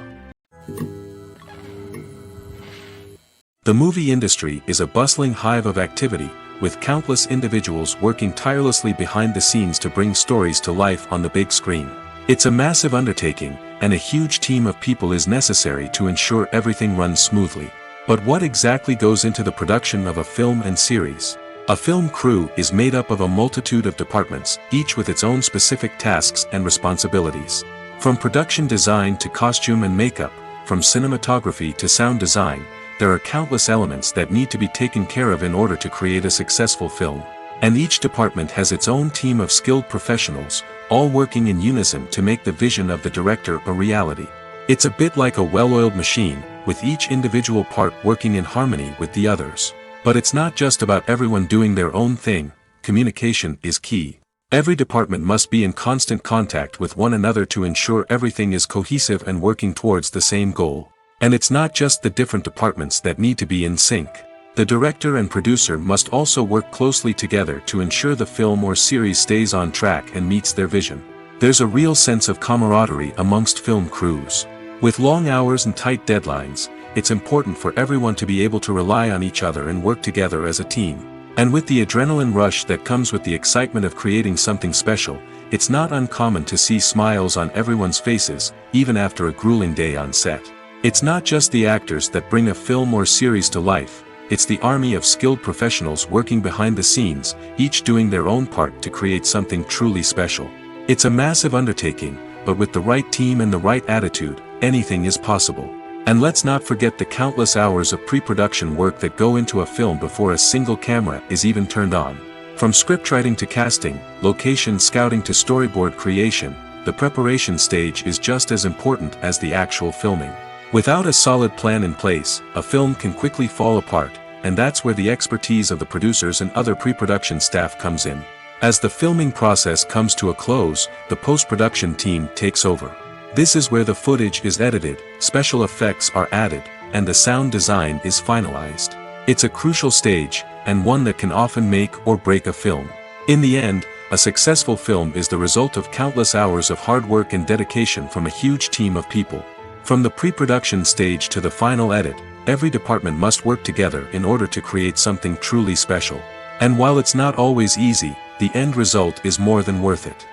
The movie industry is a bustling hive of activity, with countless individuals working tirelessly behind the scenes to bring stories to life on the big screen. It's a massive undertaking, and a huge team of people is necessary to ensure everything runs smoothly. But what exactly goes into the production of a film and series? A film crew is made up of a multitude of departments, each with its own specific tasks and responsibilities. From production design to costume and makeup, from cinematography to sound design, there are countless elements that need to be taken care of in order to create a successful film. And each department has its own team of skilled professionals, all working in unison to make the vision of the director a reality. It's a bit like a well-oiled machine, with each individual part working in harmony with the others. But it's not just about everyone doing their own thing. Communication is key. Every department must be in constant contact with one another to ensure everything is cohesive and working towards the same goal. And it's not just the different departments that need to be in sync. The director and producer must also work closely together to ensure the film or series stays on track and meets their vision. There's a real sense of camaraderie amongst film crews. With long hours and tight deadlines, it's important for everyone to be able to rely on each other and work together as a team. And with the adrenaline rush that comes with the excitement of creating something special, it's not uncommon to see smiles on everyone's faces, even after a grueling day on set. It's not just the actors that bring a film or series to life. It's the army of skilled professionals working behind the scenes, each doing their own part to create something truly special. It's a massive undertaking, but with the right team and the right attitude, anything is possible. And let's not forget the countless hours of pre-production work that go into a film before a single camera is even turned on. From scriptwriting to casting, location scouting to storyboard creation, the preparation stage is just as important as the actual filming. Without a solid plan in place, a film can quickly fall apart, and that's where the expertise of the producers and other pre-production staff comes in. As the filming process comes to a close, the post-production team takes over. This is where the footage is edited, special effects are added, and the sound design is finalized. It's a crucial stage, and one that can often make or break a film. In the end, a successful film is the result of countless hours of hard work and dedication from a huge team of people. From the pre-production stage to the final edit, every department must work together in order to create something truly special. And while it's not always easy, the end result is more than worth it.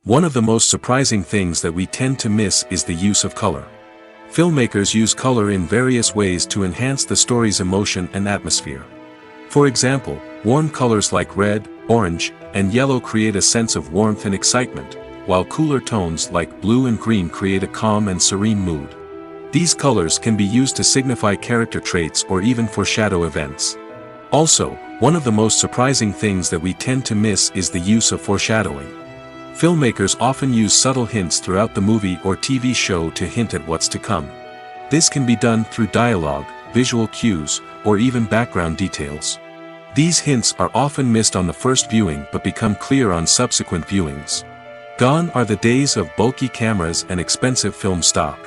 One of the most surprising things that we tend to miss is the use of color. Filmmakers use color in various ways to enhance the story's emotion and atmosphere. For example, warm colors like red, orange, and yellow create a sense of warmth and excitement, while cooler tones like blue and green create a calm and serene mood. These colors can be used to signify character traits or even foreshadow events. Also, one of the most surprising things that we tend to miss is the use of foreshadowing. Filmmakers often use subtle hints throughout the movie or TV show to hint at what's to come. This can be done through dialogue, visual cues, or even background details. These hints are often missed on the first viewing but become clear on subsequent viewings. Gone are the days of bulky cameras and expensive film stock.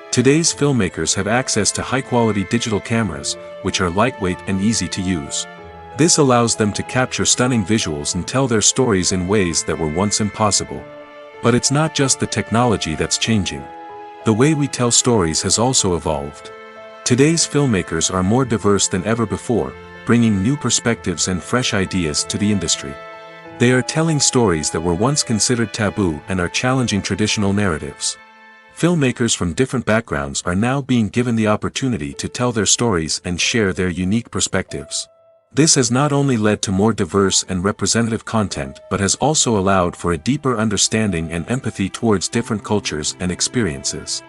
Today's filmmakers have access to high-quality digital cameras, which are lightweight and easy to use. This allows them to capture stunning visuals and tell their stories in ways that were once impossible. But it's not just the technology that's changing. The way we tell stories has also evolved. Today's filmmakers are more diverse than ever before, bringing new perspectives and fresh ideas to the industry. They are telling stories that were once considered taboo and are challenging traditional narratives. Filmmakers from different backgrounds are now being given the opportunity to tell their stories and share their unique perspectives. This has not only led to more diverse and representative content but has also allowed for a deeper understanding and empathy towards different cultures and experiences.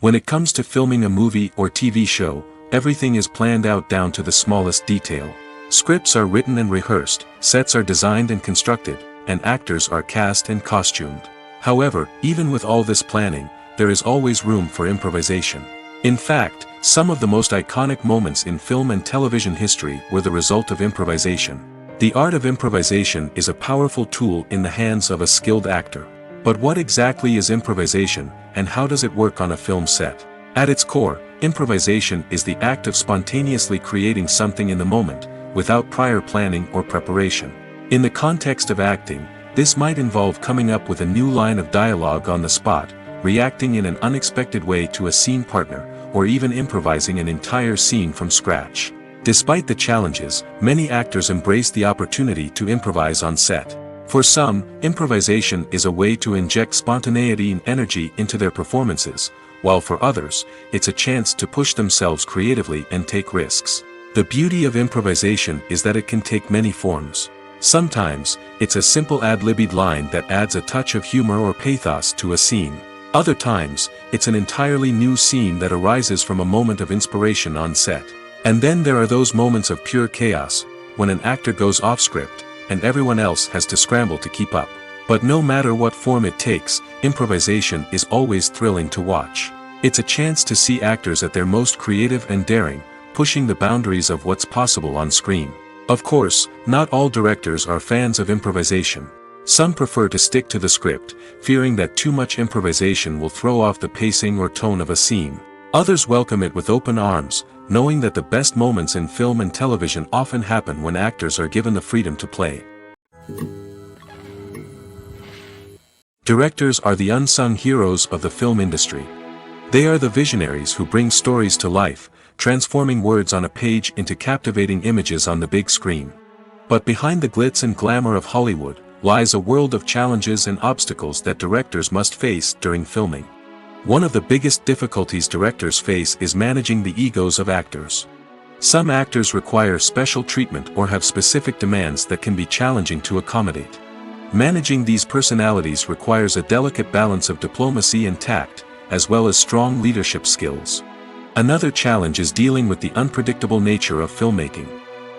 When it comes to filming a movie or TV show, everything is planned out down to the smallest detail. Scripts are written and rehearsed, sets are designed and constructed, and actors are cast and costumed. However, even with all this planning, there is always room for improvisation. In fact, some of the most iconic moments in film and television history were the result of improvisation. The art of improvisation is a powerful tool in the hands of a skilled actor. But what exactly is improvisation, and how does it work on a film set? At its core, improvisation is the act of spontaneously creating something in the moment, without prior planning or preparation. In the context of acting, this might involve coming up with a new line of dialogue on the spot, reacting in an unexpected way to a scene partner, or even improvising an entire scene from scratch. Despite the challenges, many actors embrace the opportunity to improvise on set. For some, improvisation is a way to inject spontaneity and energy into their performances, while for others, it's a chance to push themselves creatively and take risks. The beauty of improvisation is that it can take many forms. Sometimes, it's a simple ad-libbed line that adds a touch of humor or pathos to a scene. Other times, it's an entirely new scene that arises from a moment of inspiration on set. And then there are those moments of pure chaos, when an actor goes off script, and everyone else has to scramble to keep up. But no matter what form it takes, improvisation is always thrilling to watch. It's a chance to see actors at their most creative and daring, pushing the boundaries of what's possible on screen. Of course, not all directors are fans of improvisation. Some prefer to stick to the script, fearing that too much improvisation will throw off the pacing or tone of a scene. Others welcome it with open arms, knowing that the best moments in film and television often happen when actors are given the freedom to play. Directors are the unsung heroes of the film industry. They are the visionaries who bring stories to life, transforming words on a page into captivating images on the big screen. But behind the glitz and glamour of Hollywood, lies a world of challenges and obstacles that directors must face during filming. One of the biggest difficulties directors face is managing the egos of actors. Some actors require special treatment or have specific demands that can be challenging to accommodate. Managing these personalities requires a delicate balance of diplomacy and tact, as well as strong leadership skills. Another challenge is dealing with the unpredictable nature of filmmaking.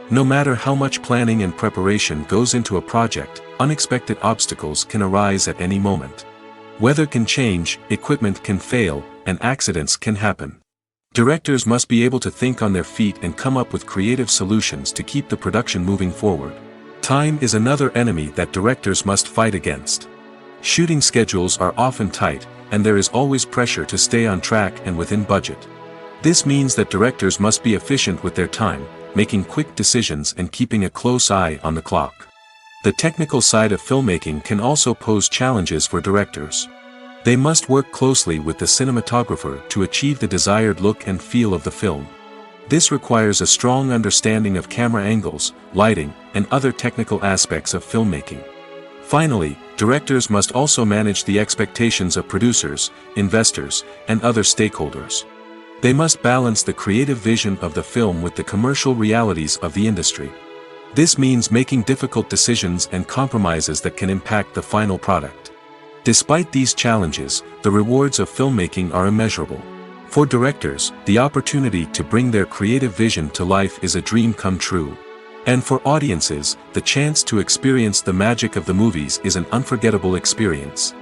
No matter how much planning and preparation goes into a project, unexpected obstacles can arise at any moment. Weather can change, equipment can fail, and accidents can happen. Directors must be able to think on their feet and come up with creative solutions to keep the production moving forward. Time is another enemy that directors must fight against. Shooting schedules are often tight, and there is always pressure to stay on track and within budget. This means that directors must be efficient with their time, making quick decisions and keeping a close eye on the clock. The technical side of filmmaking can also pose challenges for directors. They must work closely with the cinematographer to achieve the desired look and feel of the film. This requires a strong understanding of camera angles, lighting, and other technical aspects of filmmaking. Finally, directors must also manage the expectations of producers, investors, and other stakeholders. They must balance the creative vision of the film with the commercial realities of the industry. This means making difficult decisions and compromises that can impact the final product. Despite these challenges, the rewards of filmmaking are immeasurable. For directors, the opportunity to bring their creative vision to life is a dream come true. And for audiences, the chance to experience the magic of the movies is an unforgettable experience.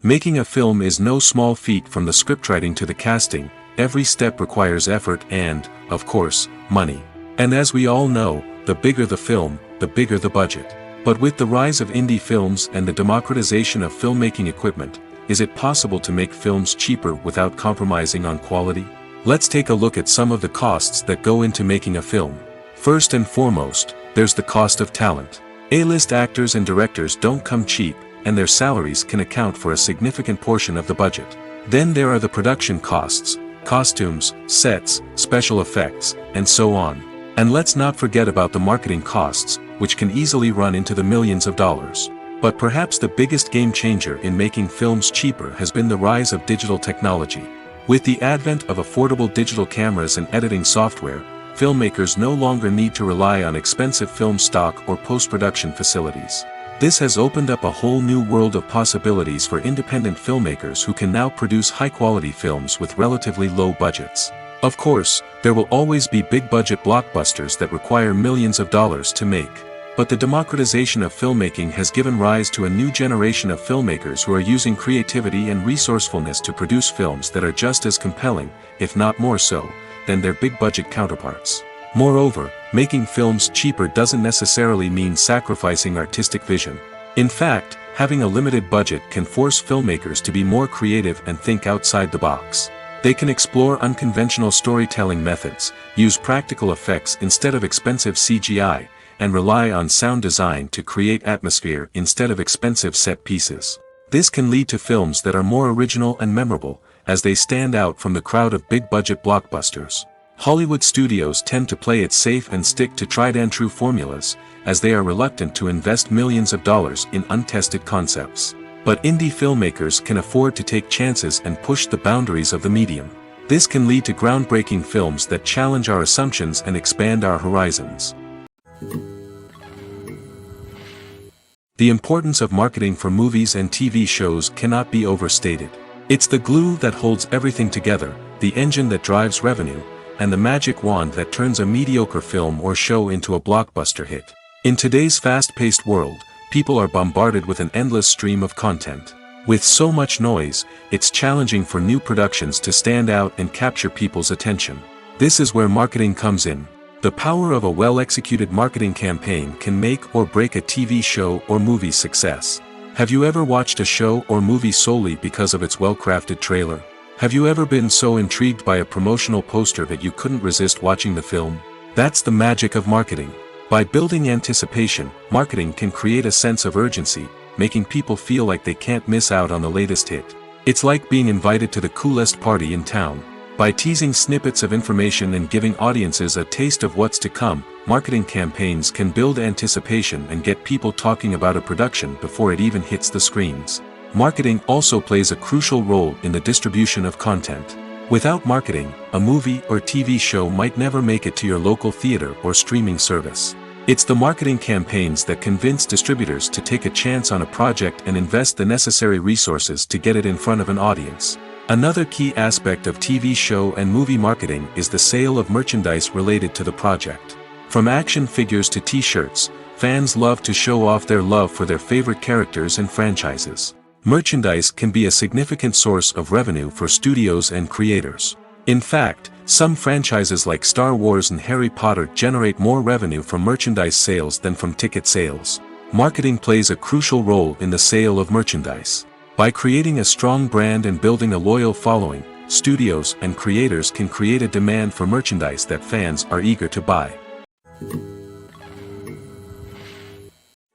Making a film is no small feat. From the scriptwriting to the casting, every step requires effort and, of course, money. And as we all know, the bigger the film, the bigger the budget. But with the rise of indie films and the democratization of filmmaking equipment, is it possible to make films cheaper without compromising on quality? Let's take a look at some of the costs that go into making a film. First and foremost, there's the cost of talent. A-list actors and directors don't come cheap, and their salaries can account for a significant portion of the budget. Then there are the production costs, costumes, sets, special effects, and so on. And let's not forget about the marketing costs, which can easily run into the millions of dollars. But perhaps the biggest game changer in making films cheaper has been the rise of digital technology. With the advent of affordable digital cameras and editing software, filmmakers no longer need to rely on expensive film stock or post-production facilities. This has opened up a whole new world of possibilities for independent filmmakers who can now produce high-quality films with relatively low budgets. Of course, there will always be big-budget blockbusters that require millions of dollars to make. But the democratization of filmmaking has given rise to a new generation of filmmakers who are using creativity and resourcefulness to produce films that are just as compelling, if not more so, than their big-budget counterparts. Moreover, making films cheaper doesn't necessarily mean sacrificing artistic vision. In fact, having a limited budget can force filmmakers to be more creative and think outside the box. They can explore unconventional storytelling methods, use practical effects instead of expensive CGI, and rely on sound design to create atmosphere instead of expensive set pieces. This can lead to films that are more original and memorable, as they stand out from the crowd of big-budget blockbusters. Hollywood studios tend to play it safe and stick to tried-and-true formulas, as they are reluctant to invest millions of dollars in untested concepts. But indie filmmakers can afford to take chances and push the boundaries of the medium. This can lead to groundbreaking films that challenge our assumptions and expand our horizons. The importance of marketing for movies and TV shows cannot be overstated. It's the glue that holds everything together, the engine that drives revenue, and the magic wand that turns a mediocre film or show into a blockbuster hit. In today's fast-paced world, people are bombarded with an endless stream of content. With so much noise, it's challenging for new productions to stand out and capture people's attention. This is where marketing comes in. The power of a well-executed marketing campaign can make or break a TV show or movie's success. Have you ever watched a show or movie solely because of its well-crafted trailer? Have you ever been so intrigued by a promotional poster that you couldn't resist watching the film? That's the magic of marketing. By building anticipation, marketing can create a sense of urgency, making people feel like they can't miss out on the latest hit. It's like being invited to the coolest party in town. By teasing snippets of information and giving audiences a taste of what's to come, marketing campaigns can build anticipation and get people talking about a production before it even hits the screens. Marketing also plays a crucial role in the distribution of content. Without marketing, a movie or TV show might never make it to your local theater or streaming service. It's the marketing campaigns that convince distributors to take a chance on a project and invest the necessary resources to get it in front of an audience. Another key aspect of TV show and movie marketing is the sale of merchandise related to the project. From action figures to t-shirts, fans love to show off their love for their favorite characters and franchises. Merchandise can be a significant source of revenue for studios and creators. In fact, some franchises like Star Wars and Harry Potter generate more revenue from merchandise sales than from ticket sales. Marketing plays a crucial role in the sale of merchandise. By creating a strong brand and building a loyal following, studios and creators can create a demand for merchandise that fans are eager to buy.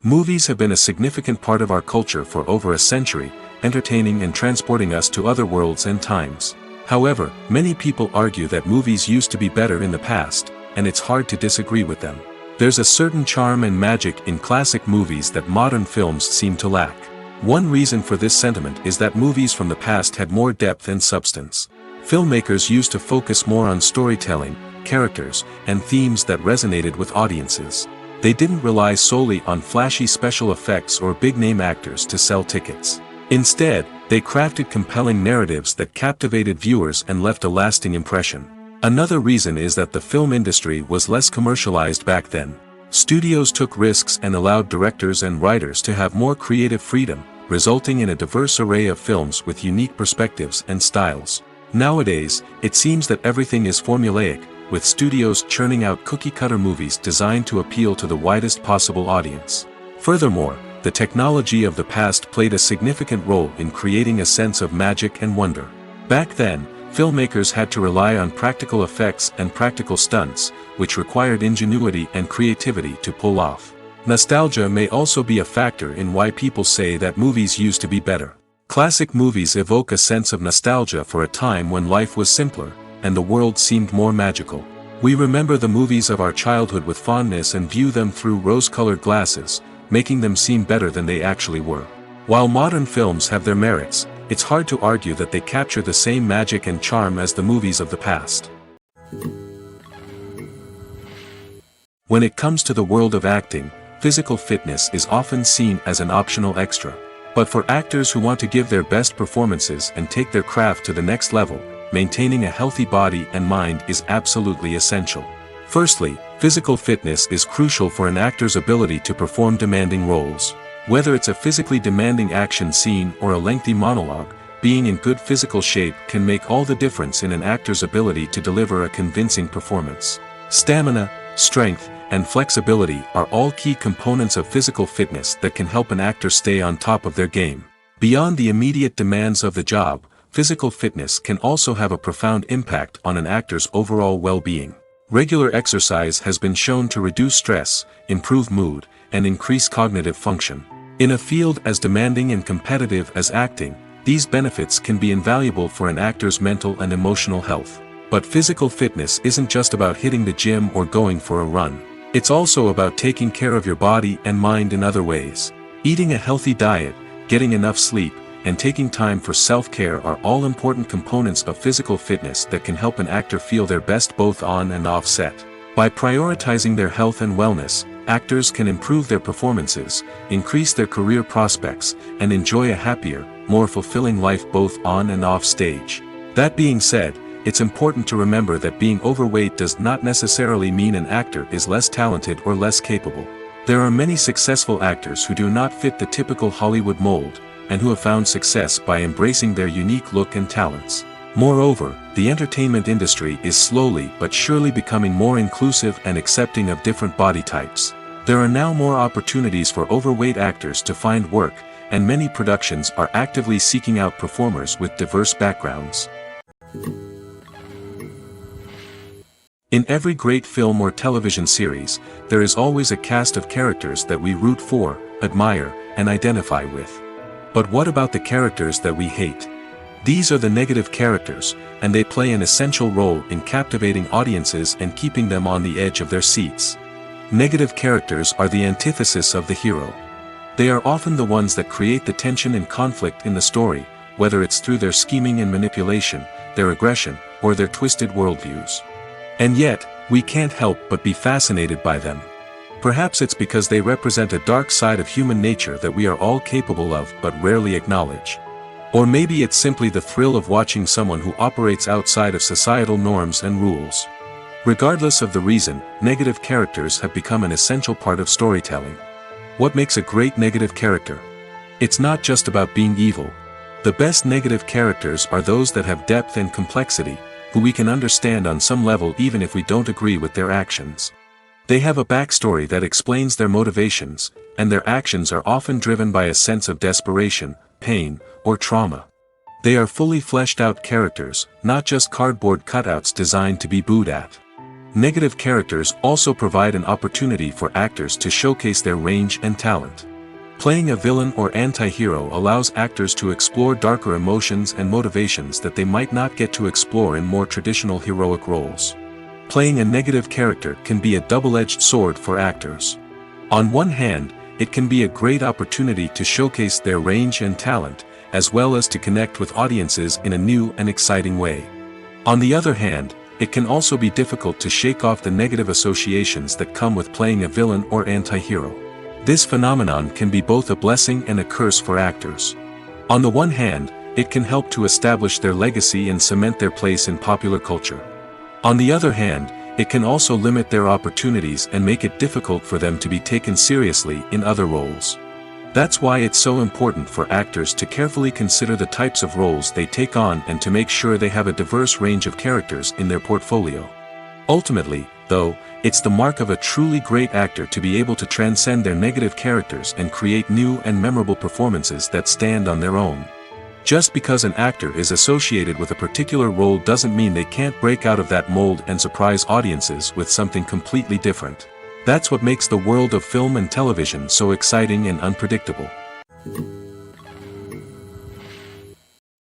Movies have been a significant part of our culture for over a century, entertaining and transporting us to other worlds and times. However, many people argue that movies used to be better in the past, and it's hard to disagree with them. There's a certain charm and magic in classic movies that modern films seem to lack. One reason for this sentiment is that movies from the past had more depth and substance. Filmmakers used to focus more on storytelling, characters, and themes that resonated with audiences. They didn't rely solely on flashy special effects or big-name actors to sell tickets. Instead, they crafted compelling narratives that captivated viewers and left a lasting impression. Another reason is that the film industry was less commercialized back then. Studios took risks and allowed directors and writers to have more creative freedom, resulting in a diverse array of films with unique perspectives and styles. Nowadays, it seems that everything is formulaic, with studios churning out cookie-cutter movies designed to appeal to the widest possible audience. Furthermore, the technology of the past played a significant role in creating a sense of magic and wonder. Back then, filmmakers had to rely on practical effects and practical stunts, which required ingenuity and creativity to pull off. Nostalgia may also be a factor in why people say that movies used to be better. Classic movies evoke a sense of nostalgia for a time when life was simpler, and the world seemed more magical. We remember the movies of our childhood with fondness and view them through rose-colored glasses, making them seem better than they actually were. While modern films have their merits, it's hard to argue that they capture the same magic and charm as the movies of the past. When it comes to the world of acting, physical fitness is often seen as an optional extra. But for actors who want to give their best performances and take their craft to the next level, maintaining a healthy body and mind is absolutely essential. Firstly, physical fitness is crucial for an actor's ability to perform demanding roles. Whether it's a physically demanding action scene or a lengthy monologue, being in good physical shape can make all the difference in an actor's ability to deliver a convincing performance. Stamina, strength, and flexibility are all key components of physical fitness that can help an actor stay on top of their game. Beyond the immediate demands of the job, physical fitness can also have a profound impact on an actor's overall well-being. Regular exercise has been shown to reduce stress, improve mood, and increase cognitive function. In a field as demanding and competitive as acting, these benefits can be invaluable for an actor's mental and emotional health. But physical fitness isn't just about hitting the gym or going for a run. It's also about taking care of your body and mind in other ways. Eating a healthy diet, getting enough sleep, and taking time for self-care are all important components of physical fitness that can help an actor feel their best both on and off set. By prioritizing their health and wellness, actors can improve their performances, increase their career prospects, and enjoy a happier, more fulfilling life both on and off stage. That being said, it's important to remember that being overweight does not necessarily mean an actor is less talented or less capable. There are many successful actors who do not fit the typical Hollywood mold, and who have found success by embracing their unique look and talents. Moreover, the entertainment industry is slowly but surely becoming more inclusive and accepting of different body types. There are now more opportunities for overweight actors to find work, and many productions are actively seeking out performers with diverse backgrounds. In every great film or television series, there is always a cast of characters that we root for, admire, and identify with. But what about the characters that we hate? These are the negative characters, and they play an essential role in captivating audiences and keeping them on the edge of their seats. Negative characters are the antithesis of the hero. They are often the ones that create the tension and conflict in the story, whether it's through their scheming and manipulation, their aggression, or their twisted worldviews. And yet, we can't help but be fascinated by them. Perhaps it's because they represent a dark side of human nature that we are all capable of but rarely acknowledge. Or maybe it's simply the thrill of watching someone who operates outside of societal norms and rules. Regardless of the reason, negative characters have become an essential part of storytelling. What makes a great negative character? It's not just about being evil. The best negative characters are those that have depth and complexity, who we can understand on some level even if we don't agree with their actions. They have a backstory that explains their motivations, and their actions are often driven by a sense of desperation, pain, or trauma. They are fully fleshed out characters, not just cardboard cutouts designed to be booed at. Negative characters also provide an opportunity for actors to showcase their range and talent. Playing a villain or anti-hero allows actors to explore darker emotions and motivations that they might not get to explore in more traditional heroic roles. Playing a negative character can be a double-edged sword for actors. On one hand, it can be a great opportunity to showcase their range and talent, as well as to connect with audiences in a new and exciting way. On the other hand, it can also be difficult to shake off the negative associations that come with playing a villain or anti-hero. This phenomenon can be both a blessing and a curse for actors. On the one hand, it can help to establish their legacy and cement their place in popular culture. On the other hand, it can also limit their opportunities and make it difficult for them to be taken seriously in other roles. That's why it's so important for actors to carefully consider the types of roles they take on and to make sure they have a diverse range of characters in their portfolio. Ultimately, though, it's the mark of a truly great actor to be able to transcend their negative characters and create new and memorable performances that stand on their own. Just because an actor is associated with a particular role doesn't mean they can't break out of that mold and surprise audiences with something completely different. That's what makes the world of film and television so exciting and unpredictable.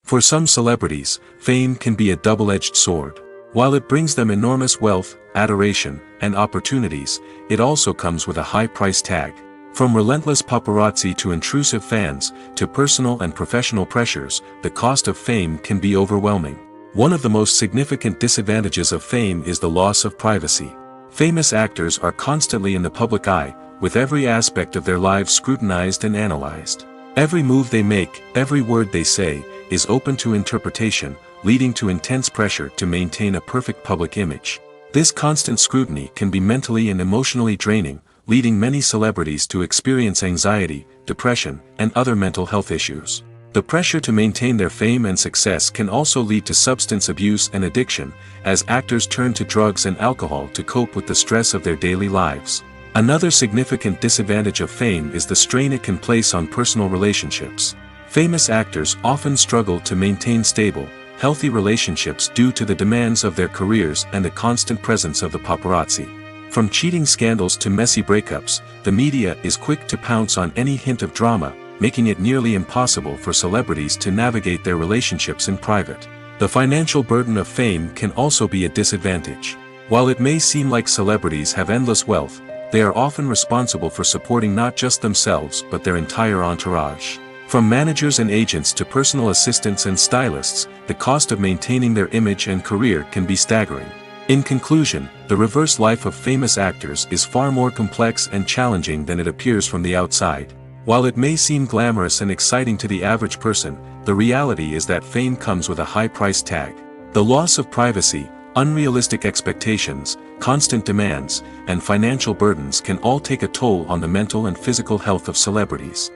For some celebrities, fame can be a double-edged sword. While it brings them enormous wealth, adoration, and opportunities, it also comes with a high price tag. From relentless paparazzi to intrusive fans, to personal and professional pressures, the cost of fame can be overwhelming. One of the most significant disadvantages of fame is the loss of privacy. Famous actors are constantly in the public eye, with every aspect of their lives scrutinized and analyzed. Every move they make, every word they say, is open to interpretation, leading to intense pressure to maintain a perfect public image. This constant scrutiny can be mentally and emotionally draining, leading many celebrities to experience anxiety, depression, and other mental health issues. The pressure to maintain their fame and success can also lead to substance abuse and addiction, as actors turn to drugs and alcohol to cope with the stress of their daily lives. Another significant disadvantage of fame is the strain it can place on personal relationships. Famous actors often struggle to maintain stable, healthy relationships due to the demands of their careers and the constant presence of the paparazzi. From cheating scandals to messy breakups, the media is quick to pounce on any hint of drama, making it nearly impossible for celebrities to navigate their relationships in private. The financial burden of fame can also be a disadvantage. While it may seem like celebrities have endless wealth, they are often responsible for supporting not just themselves but their entire entourage. From managers and agents to personal assistants and stylists, the cost of maintaining their image and career can be staggering. In conclusion, the reverse life of famous actors is far more complex and challenging than it appears from the outside. While it may seem glamorous and exciting to the average person, the reality is that fame comes with a high price tag. The loss of privacy, unrealistic expectations, constant demands, and financial burdens can all take a toll on the mental and physical health of celebrities.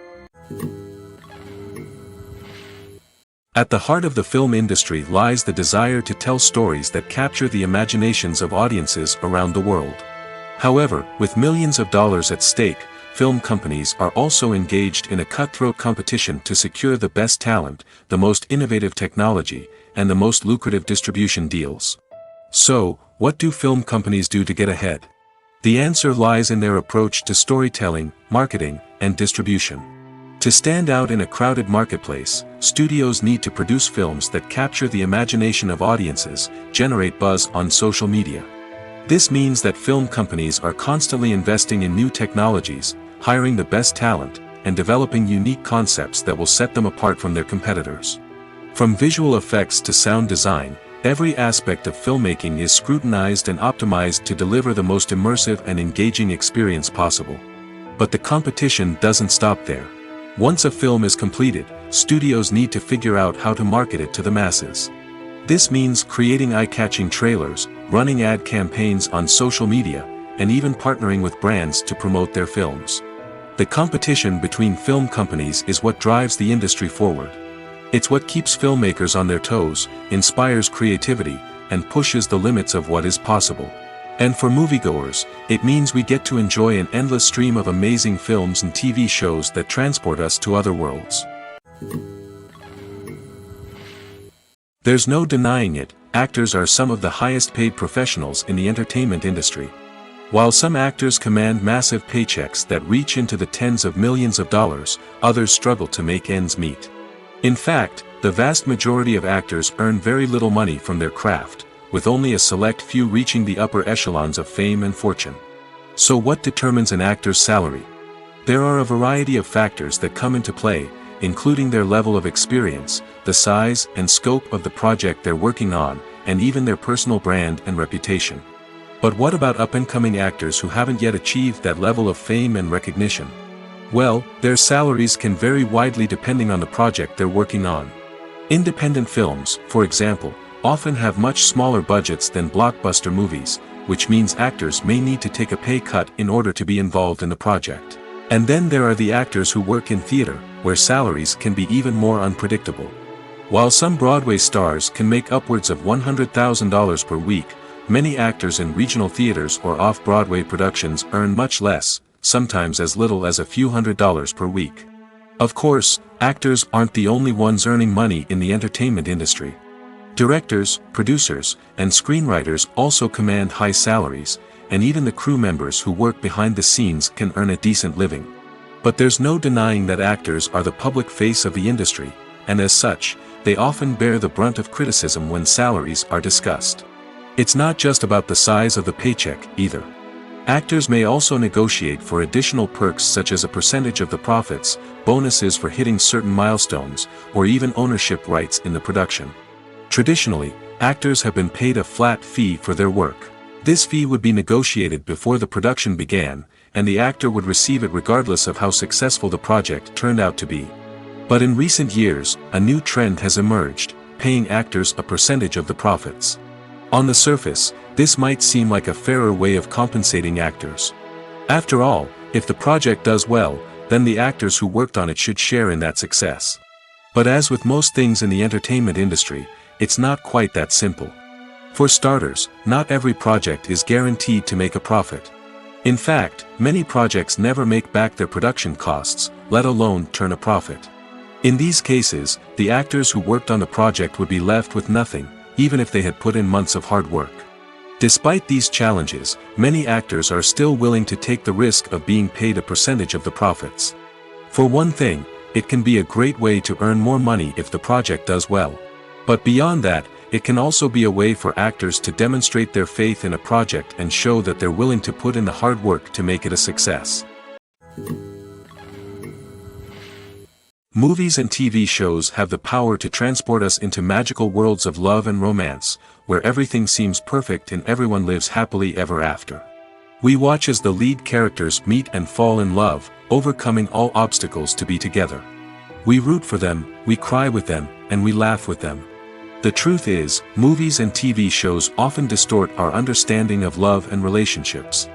At the heart of the film industry lies the desire to tell stories that capture the imaginations of audiences around the world. However, with millions of dollars at stake, film companies are also engaged in a cutthroat competition to secure the best talent, the most innovative technology, and the most lucrative distribution deals. So, what do film companies do to get ahead? The answer lies in their approach to storytelling, marketing, and distribution. To stand out in a crowded marketplace, studios need to produce films that capture the imagination of audiences, generate buzz on social media. This means that film companies are constantly investing in new technologies, hiring the best talent, and developing unique concepts that will set them apart from their competitors. From visual effects to sound design, every aspect of filmmaking is scrutinized and optimized to deliver the most immersive and engaging experience possible. But the competition doesn't stop there. Once a film is completed, studios need to figure out how to market it to the masses. This means creating eye-catching trailers, running ad campaigns on social media, and even partnering with brands to promote their films. The competition between film companies is what drives the industry forward. It's what keeps filmmakers on their toes, inspires creativity, and pushes the limits of what is possible. And for moviegoers, it means we get to enjoy an endless stream of amazing films and TV shows that transport us to other worlds. There's no denying it, actors are some of the highest paid professionals in the entertainment industry. While some actors command massive paychecks that reach into the tens of millions of dollars, others struggle to make ends meet. In fact, the vast majority of actors earn very little money from their craft, with only a select few reaching the upper echelons of fame and fortune. So what determines an actor's salary? There are a variety of factors that come into play, including their level of experience, the size and scope of the project they're working on, and even their personal brand and reputation. But what about up-and-coming actors who haven't yet achieved that level of fame and recognition? Well, their salaries can vary widely depending on the project they're working on. Independent films, for example, often have much smaller budgets than blockbuster movies, which means actors may need to take a pay cut in order to be involved in the project. And then there are the actors who work in theater, where salaries can be even more unpredictable. While some Broadway stars can make upwards of $100,000 per week, many actors in regional theaters or off-Broadway productions earn much less, sometimes as little as a few $100s per week. Of course, actors aren't the only ones earning money in the entertainment industry. Directors, producers, and screenwriters also command high salaries, and even the crew members who work behind the scenes can earn a decent living. But there's no denying that actors are the public face of the industry, and as such, they often bear the brunt of criticism when salaries are discussed. It's not just about the size of the paycheck, either. Actors may also negotiate for additional perks such as a percentage of the profits, bonuses for hitting certain milestones, or even ownership rights in the production. Traditionally, actors have been paid a flat fee for their work. This fee would be negotiated before the production began, and the actor would receive it regardless of how successful the project turned out to be. But in recent years, a new trend has emerged, paying actors a percentage of the profits. On the surface, this might seem like a fairer way of compensating actors. After all, if the project does well, then the actors who worked on it should share in that success. But as with most things in the entertainment industry, it's not quite that simple. For starters, not every project is guaranteed to make a profit. In fact, many projects never make back their production costs, let alone turn a profit. In these cases, the actors who worked on the project would be left with nothing, even if they had put in months of hard work. Despite these challenges, many actors are still willing to take the risk of being paid a percentage of the profits. For one thing, it can be a great way to earn more money if the project does well. But beyond that, it can also be a way for actors to demonstrate their faith in a project and show that they're willing to put in the hard work to make it a success. Movies and TV shows have the power to transport us into magical worlds of love and romance, where everything seems perfect and everyone lives happily ever after. We watch as the lead characters meet and fall in love, overcoming all obstacles to be together. We root for them, we cry with them, and we laugh with them. The truth is, movies and TV shows often distort our understanding of love and relationships.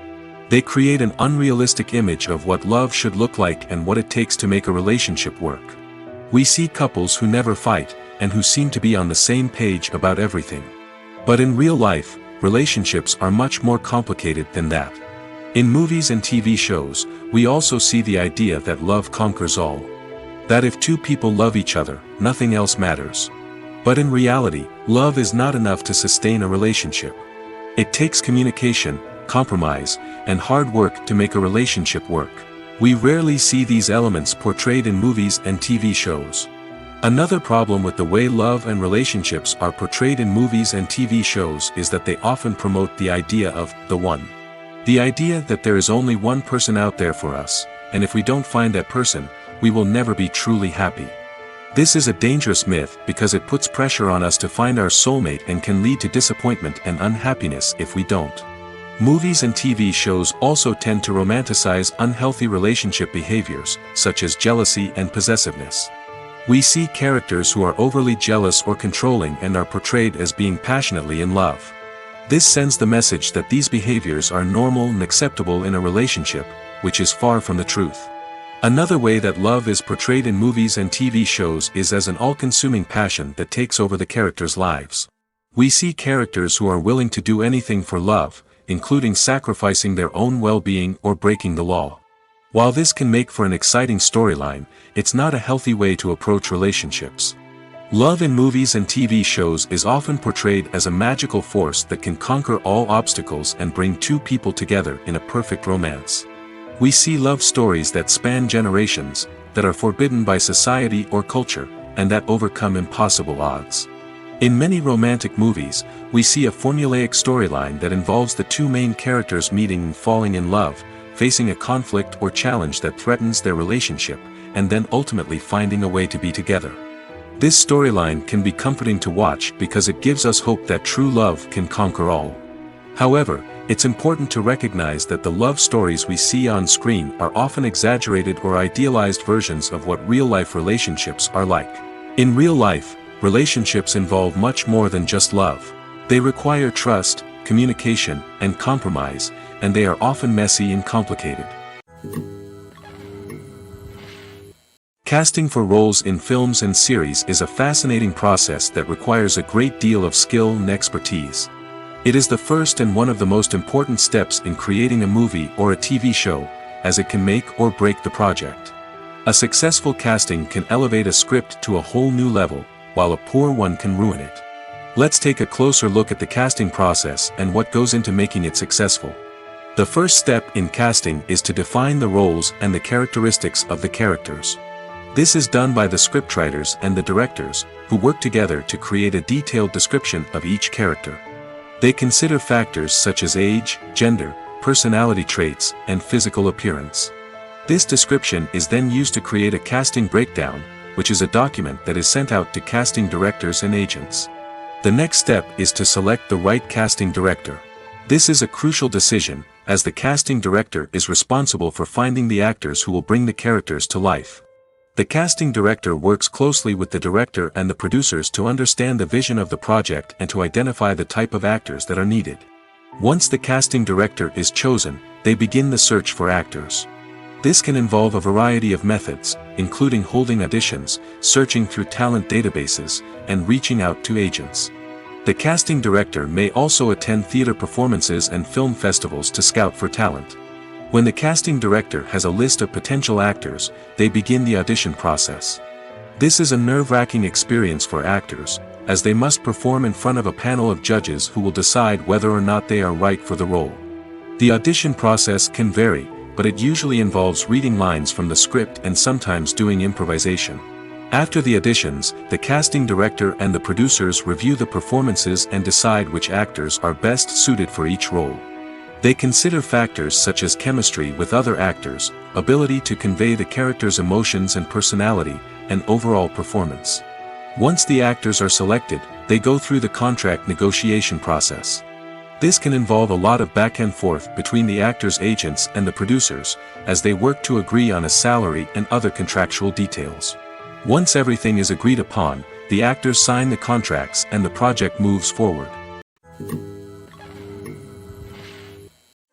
They create an unrealistic image of what love should look like and what it takes to make a relationship work. We see couples who never fight, and who seem to be on the same page about everything. But in real life, relationships are much more complicated than that. In movies and TV shows, we also see the idea that love conquers all. That if two people love each other, nothing else matters. But in reality, love is not enough to sustain a relationship. It takes communication, compromise, and hard work to make a relationship work. We rarely see these elements portrayed in movies and TV shows. Another problem with the way love and relationships are portrayed in movies and TV shows is that they often promote the idea of the one. The idea that there is only one person out there for us, and if we don't find that person, we will never be truly happy. This is a dangerous myth because it puts pressure on us to find our soulmate and can lead to disappointment and unhappiness if we don't. Movies and TV shows also tend to romanticize unhealthy relationship behaviors, such as jealousy and possessiveness. We see characters who are overly jealous or controlling and are portrayed as being passionately in love. This sends the message that these behaviors are normal and acceptable in a relationship, which is far from the truth. Another way that love is portrayed in movies and TV shows is as an all-consuming passion that takes over the characters' lives. We see characters who are willing to do anything for love, including sacrificing their own well-being or breaking the law. While this can make for an exciting storyline, it's not a healthy way to approach relationships. Love in movies and TV shows is often portrayed as a magical force that can conquer all obstacles and bring two people together in a perfect romance. We see love stories that span generations, that are forbidden by society or culture, and that overcome impossible odds. In many romantic movies, we see a formulaic storyline that involves the two main characters meeting and falling in love, facing a conflict or challenge that threatens their relationship, and then ultimately finding a way to be together. This storyline can be comforting to watch because it gives us hope that true love can conquer all. However, it's important to recognize that the love stories we see on screen are often exaggerated or idealized versions of what real-life relationships are like. In real life, relationships involve much more than just love. They require trust, communication, and compromise, and they are often messy and complicated. Casting for roles in films and series is a fascinating process that requires a great deal of skill and expertise. It is the first and one of the most important steps in creating a movie or a TV show, as it can make or break the project. A successful casting can elevate a script to a whole new level, while a poor one can ruin it. Let's take a closer look at the casting process and what goes into making it successful. The first step in casting is to define the roles and the characteristics of the characters. This is done by the scriptwriters and the directors, who work together to create a detailed description of each character. They consider factors such as age, gender, personality traits, and physical appearance. This description is then used to create a casting breakdown, which is a document that is sent out to casting directors and agents. The next step is to select the right casting director. This is a crucial decision, as the casting director is responsible for finding the actors who will bring the characters to life. The casting director works closely with the director and the producers to understand the vision of the project and to identify the type of actors that are needed. Once the casting director is chosen, they begin the search for actors. This can involve a variety of methods, including holding auditions, searching through talent databases, and reaching out to agents. The casting director may also attend theater performances and film festivals to scout for talent. When the casting director has a list of potential actors, they begin the audition process. This is a nerve-wracking experience for actors, as they must perform in front of a panel of judges who will decide whether or not they are right for the role. The audition process can vary, but it usually involves reading lines from the script and sometimes doing improvisation. After the auditions, the casting director and the producers review the performances and decide which actors are best suited for each role. They consider factors such as chemistry with other actors, ability to convey the character's emotions and personality, and overall performance. Once the actors are selected, they go through the contract negotiation process. This can involve a lot of back and forth between the actors' agents and the producers, as they work to agree on a salary and other contractual details. Once everything is agreed upon, the actors sign the contracts and the project moves forward.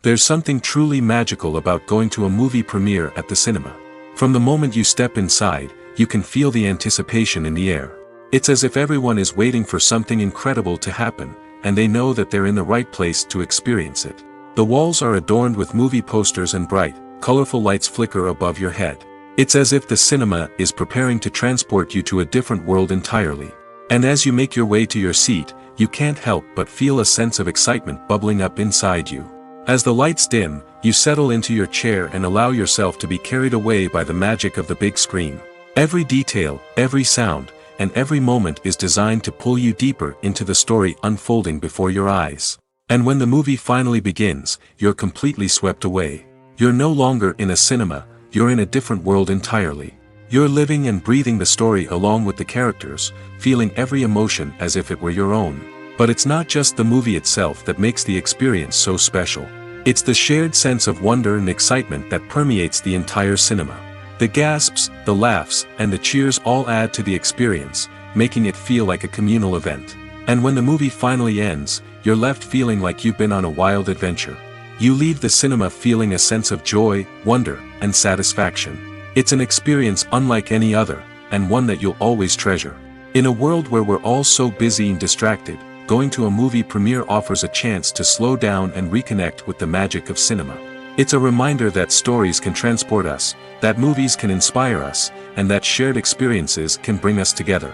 There's something truly magical about going to a movie premiere at the cinema. From the moment you step inside, you can feel the anticipation in the air. It's as if everyone is waiting for something incredible to happen, and they know that they're in the right place to experience it. The walls are adorned with movie posters and bright, colorful lights flicker above your head. It's as if the cinema is preparing to transport you to a different world entirely. And as you make your way to your seat, you can't help but feel a sense of excitement bubbling up inside you. As the lights dim, you settle into your chair and allow yourself to be carried away by the magic of the big screen. Every detail, every sound, and every moment is designed to pull you deeper into the story unfolding before your eyes. And when the movie finally begins, you're completely swept away. You're no longer in a cinema, you're in a different world entirely. You're living and breathing the story along with the characters, feeling every emotion as if it were your own. But it's not just the movie itself that makes the experience so special. It's the shared sense of wonder and excitement that permeates the entire cinema. The gasps, the laughs, and the cheers all add to the experience, making it feel like a communal event. And when the movie finally ends, you're left feeling like you've been on a wild adventure. You leave the cinema feeling a sense of joy, wonder, and satisfaction. It's an experience unlike any other, and one that you'll always treasure. In a world where we're all so busy and distracted, going to a movie premiere offers a chance to slow down and reconnect with the magic of cinema. It's a reminder that stories can transport us, that movies can inspire us, and that shared experiences can bring us together.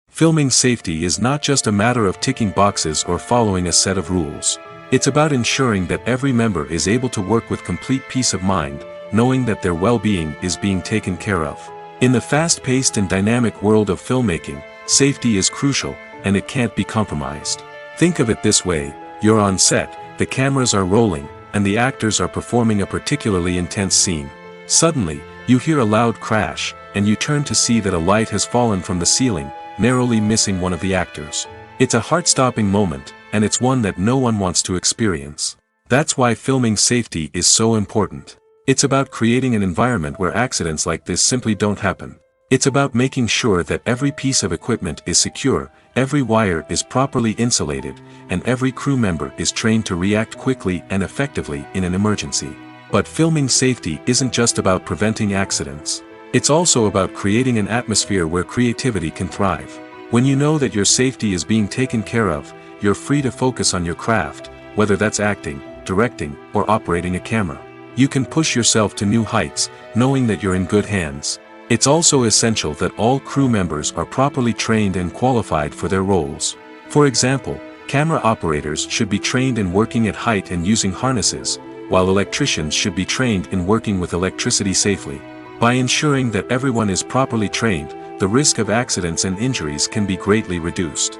Filming safety is not just a matter of ticking boxes or following a set of rules. It's about ensuring that every member is able to work with complete peace of mind, knowing that their well-being is being taken care of. In the fast-paced and dynamic world of filmmaking, safety is crucial, and it can't be compromised. Think of it this way: you're on set, the cameras are rolling, and the actors are performing a particularly intense scene. Suddenly, you hear a loud crash, and you turn to see that a light has fallen from the ceiling, narrowly missing one of the actors. It's a heart-stopping moment, and it's one that no one wants to experience. That's why filming safety is so important. It's about creating an environment where accidents like this simply don't happen. It's about making sure that every piece of equipment is secure, every wire is properly insulated, and every crew member is trained to react quickly and effectively in an emergency. But filming safety isn't just about preventing accidents. It's also about creating an atmosphere where creativity can thrive. When you know that your safety is being taken care of, you're free to focus on your craft, whether that's acting, directing, or operating a camera. You can push yourself to new heights, knowing that you're in good hands. It's also essential that all crew members are properly trained and qualified for their roles. For example, camera operators should be trained in working at height and using harnesses, while electricians should be trained in working with electricity safely. By ensuring that everyone is properly trained, the risk of accidents and injuries can be greatly reduced.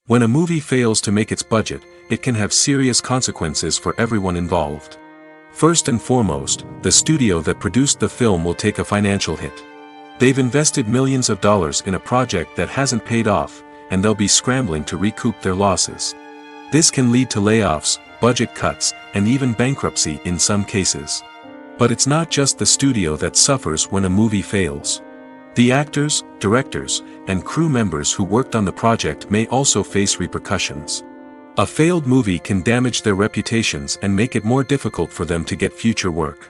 When a movie fails to make its budget, it can have serious consequences for everyone involved. First and foremost, the studio that produced the film will take a financial hit. They've invested millions of dollars in a project that hasn't paid off, and they'll be scrambling to recoup their losses. This can lead to layoffs, budget cuts, and even bankruptcy in some cases. But it's not just the studio that suffers when a movie fails. The actors, directors, and crew members who worked on the project may also face repercussions. A failed movie can damage their reputations and make it more difficult for them to get future work.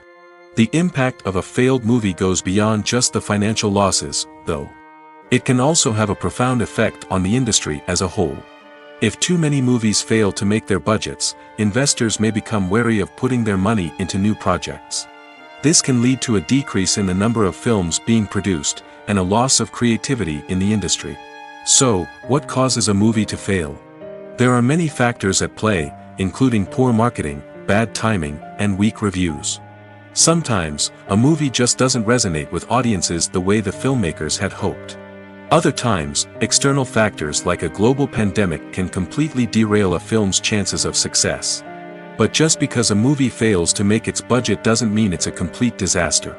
The impact of a failed movie goes beyond just the financial losses, though. It can also have a profound effect on the industry as a whole. If too many movies fail to make their budgets, investors may become wary of putting their money into new projects. This can lead to a decrease in the number of films being produced, and a loss of creativity in the industry. So, what causes a movie to fail? There are many factors at play, including poor marketing, bad timing, and weak reviews. Sometimes, a movie just doesn't resonate with audiences the way the filmmakers had hoped. Other times, external factors like a global pandemic can completely derail a film's chances of success. But just because a movie fails to make its budget doesn't mean it's a complete disaster.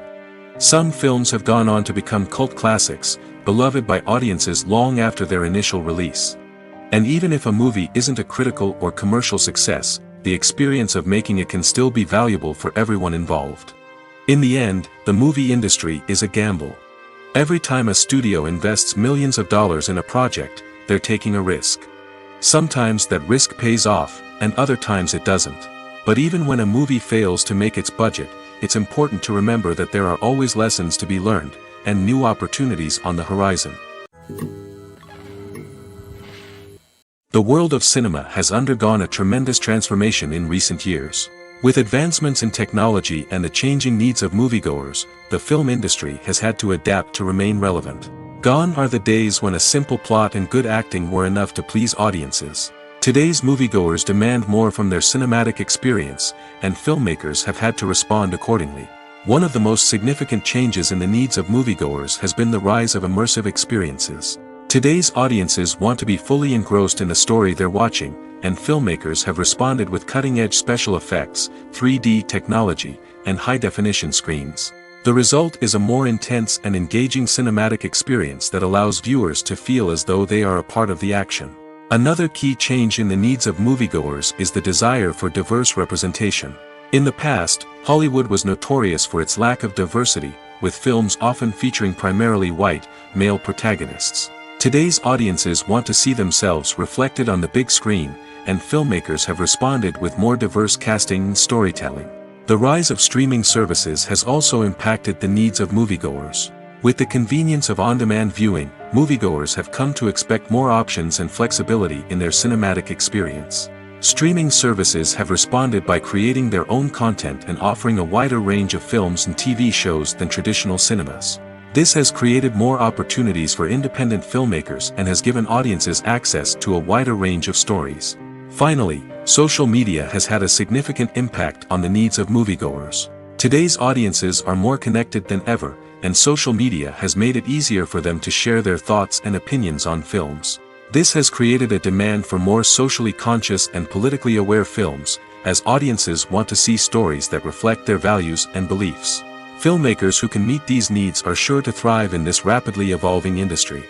Some films have gone on to become cult classics, beloved by audiences long after their initial release. And even if a movie isn't a critical or commercial success, the experience of making it can still be valuable for everyone involved. In the end, the movie industry is a gamble. Every time a studio invests millions of dollars in a project, they're taking a risk. Sometimes that risk pays off, and other times it doesn't. But even when a movie fails to make its budget, it's important to remember that there are always lessons to be learned, and new opportunities on the horizon. The world of cinema has undergone a tremendous transformation in recent years. With advancements in technology and the changing needs of moviegoers, the film industry has had to adapt to remain relevant. Gone are the days when a simple plot and good acting were enough to please audiences. Today's moviegoers demand more from their cinematic experience, and filmmakers have had to respond accordingly. One of the most significant changes in the needs of moviegoers has been the rise of immersive experiences. Today's audiences want to be fully engrossed in the story they're watching, and filmmakers have responded with cutting-edge special effects, 3D technology, and high-definition screens. The result is a more intense and engaging cinematic experience that allows viewers to feel as though they are a part of the action. Another key change in the needs of moviegoers is the desire for diverse representation. In the past, Hollywood was notorious for its lack of diversity, with films often featuring primarily white, male protagonists. Today's audiences want to see themselves reflected on the big screen, and filmmakers have responded with more diverse casting and storytelling. The rise of streaming services has also impacted the needs of moviegoers. With the convenience of on-demand viewing, moviegoers have come to expect more options and flexibility in their cinematic experience. Streaming services have responded by creating their own content and offering a wider range of films and TV shows than traditional cinemas. This has created more opportunities for independent filmmakers and has given audiences access to a wider range of stories. Finally, social media has had a significant impact on the needs of moviegoers. Today's audiences are more connected than ever, and social media has made it easier for them to share their thoughts and opinions on films. This has created a demand for more socially conscious and politically aware films, as audiences want to see stories that reflect their values and beliefs. Filmmakers who can meet these needs are sure to thrive in this rapidly evolving industry.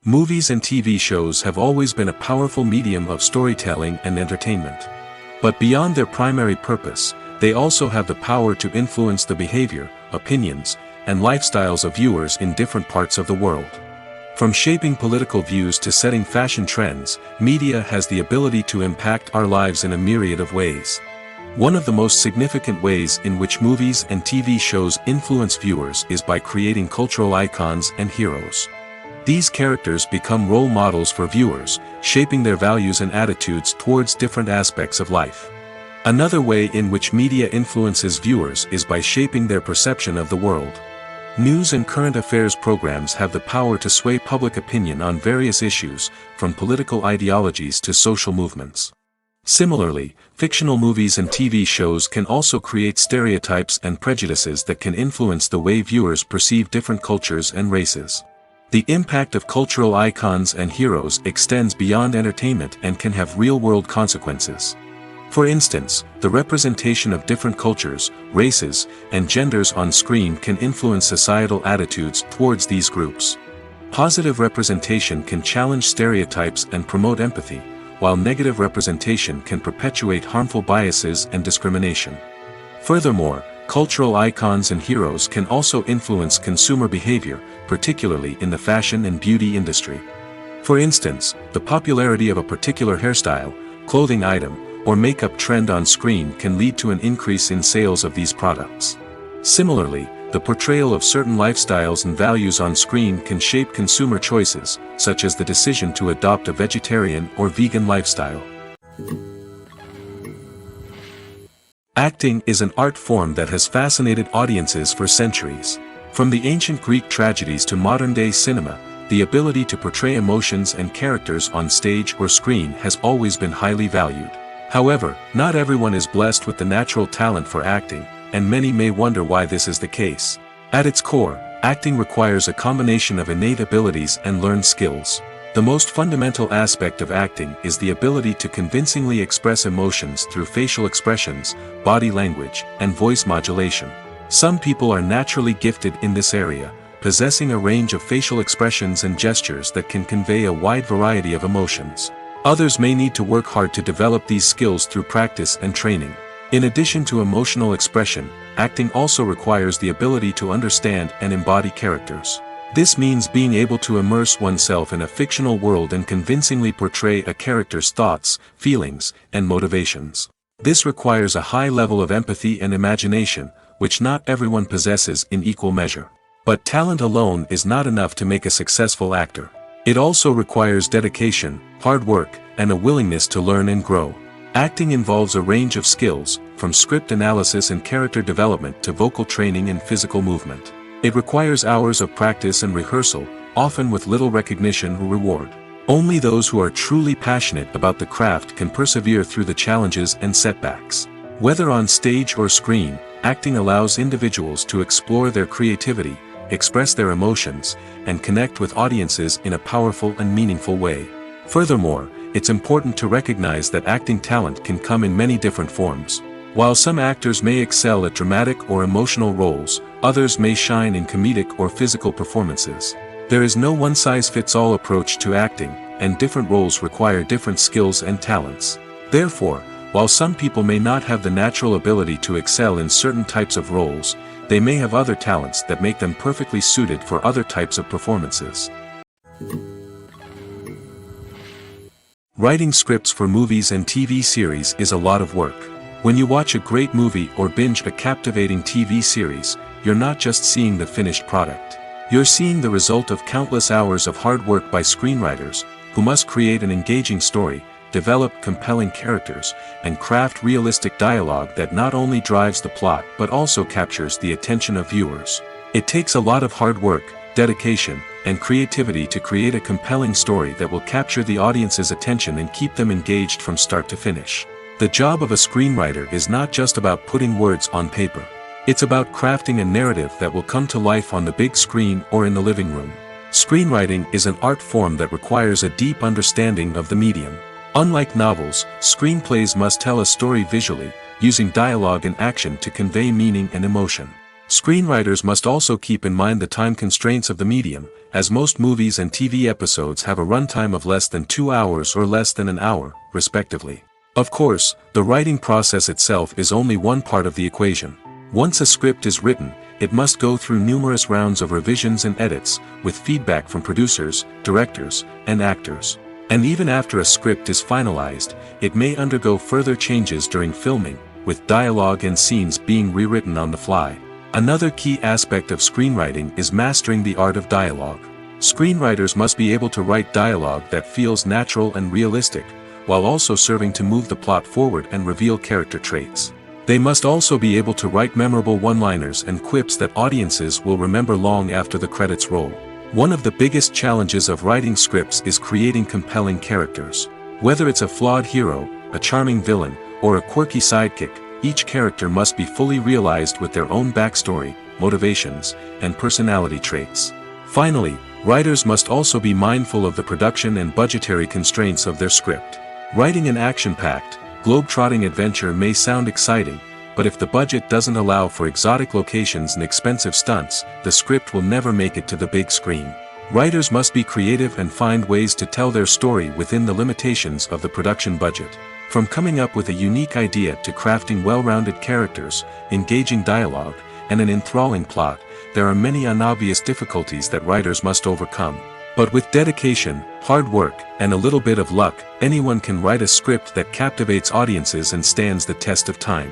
Movies and TV shows have always been a powerful medium of storytelling and entertainment. But beyond their primary purpose, they also have the power to influence the behavior, opinions, and lifestyles of viewers in different parts of the world. From shaping political views to setting fashion trends, media has the ability to impact our lives in a myriad of ways. One of the most significant ways in which movies and TV shows influence viewers is by creating cultural icons and heroes. These characters become role models for viewers, shaping their values and attitudes towards different aspects of life. Another way in which media influences viewers is by shaping their perception of the world. News and current affairs programs have the power to sway public opinion on various issues, from political ideologies to social movements. Similarly, fictional movies and TV shows can also create stereotypes and prejudices that can influence the way viewers perceive different cultures and races. The impact of cultural icons and heroes extends beyond entertainment and can have real-world consequences. For instance, the representation of different cultures, races, and genders on screen can influence societal attitudes towards these groups. Positive representation can challenge stereotypes and promote empathy, while negative representation can perpetuate harmful biases and discrimination. Furthermore, cultural icons and heroes can also influence consumer behavior, particularly in the fashion and beauty industry. For instance, the popularity of a particular hairstyle, clothing item, or makeup trend on screen can lead to an increase in sales of these products. Similarly, the portrayal of certain lifestyles and values on screen can shape consumer choices, such as the decision to adopt a vegetarian or vegan lifestyle. Acting is an art form that has fascinated audiences for centuries. From the ancient Greek tragedies to modern-day cinema, the ability to portray emotions and characters on stage or screen has always been highly valued. However, not everyone is blessed with the natural talent for acting, and many may wonder why this is the case. At its core, acting requires a combination of innate abilities and learned skills. The most fundamental aspect of acting is the ability to convincingly express emotions through facial expressions, body language, and voice modulation. Some people are naturally gifted in this area, possessing a range of facial expressions and gestures that can convey a wide variety of emotions. Others may need to work hard to develop these skills through practice and training. In addition to emotional expression, acting also requires the ability to understand and embody characters. This means being able to immerse oneself in a fictional world and convincingly portray a character's thoughts, feelings, and motivations. This requires a high level of empathy and imagination, which not everyone possesses in equal measure. But talent alone is not enough to make a successful actor. It also requires dedication, hard work, and a willingness to learn and grow. Acting involves a range of skills, from script analysis and character development to vocal training and physical movement. It requires hours of practice and rehearsal, often with little recognition or reward. Only those who are truly passionate about the craft can persevere through the challenges and setbacks. Whether on stage or screen, acting allows individuals to explore their creativity, express their emotions, and connect with audiences in a powerful and meaningful way. Furthermore, it's important to recognize that acting talent can come in many different forms. While some actors may excel at dramatic or emotional roles, others may shine in comedic or physical performances. There is no one-size-fits-all approach to acting, and different roles require different skills and talents. Therefore, while some people may not have the natural ability to excel in certain types of roles, they may have other talents that make them perfectly suited for other types of performances. Writing scripts for movies and TV series is a lot of work. When you watch a great movie or binge a captivating TV series, you're not just seeing the finished product. You're seeing the result of countless hours of hard work by screenwriters, who must create an engaging story, develop compelling characters, and craft realistic dialogue that not only drives the plot but also captures the attention of viewers. It takes a lot of hard work, dedication, and creativity to create a compelling story that will capture the audience's attention and keep them engaged from start to finish. The job of a screenwriter is not just about putting words on paper. It's about crafting a narrative that will come to life on the big screen or in the living room. Screenwriting is an art form that requires a deep understanding of the medium. Unlike novels, screenplays must tell a story visually, using dialogue and action to convey meaning and emotion. Screenwriters must also keep in mind the time constraints of the medium, as most movies and TV episodes have a runtime of less than 2 hours or less than an hour, respectively. Of course, the writing process itself is only one part of the equation. Once a script is written, it must go through numerous rounds of revisions and edits, with feedback from producers, directors, and actors. And even after a script is finalized, it may undergo further changes during filming, with dialogue and scenes being rewritten on the fly. Another key aspect of screenwriting is mastering the art of dialogue. Screenwriters must be able to write dialogue that feels natural and realistic, while also serving to move the plot forward and reveal character traits. They must also be able to write memorable one-liners and quips that audiences will remember long after the credits roll. One of the biggest challenges of writing scripts is creating compelling characters. Whether it's a flawed hero, a charming villain, or a quirky sidekick, each character must be fully realized with their own backstory, motivations, and personality traits. Finally, Writers must also be mindful of the production and budgetary constraints of their script. Writing an action-packed, globe-trotting adventure may sound exciting, but if the budget doesn't allow for exotic locations and expensive stunts, the script will never make it to the big screen. Writers must be creative and find ways to tell their story within the limitations of the production budget. From coming up with a unique idea to crafting well-rounded characters, engaging dialogue, and an enthralling plot, there are many unobvious difficulties that writers must overcome. But with dedication, hard work, and a little bit of luck, anyone can write a script that captivates audiences and stands the test of time.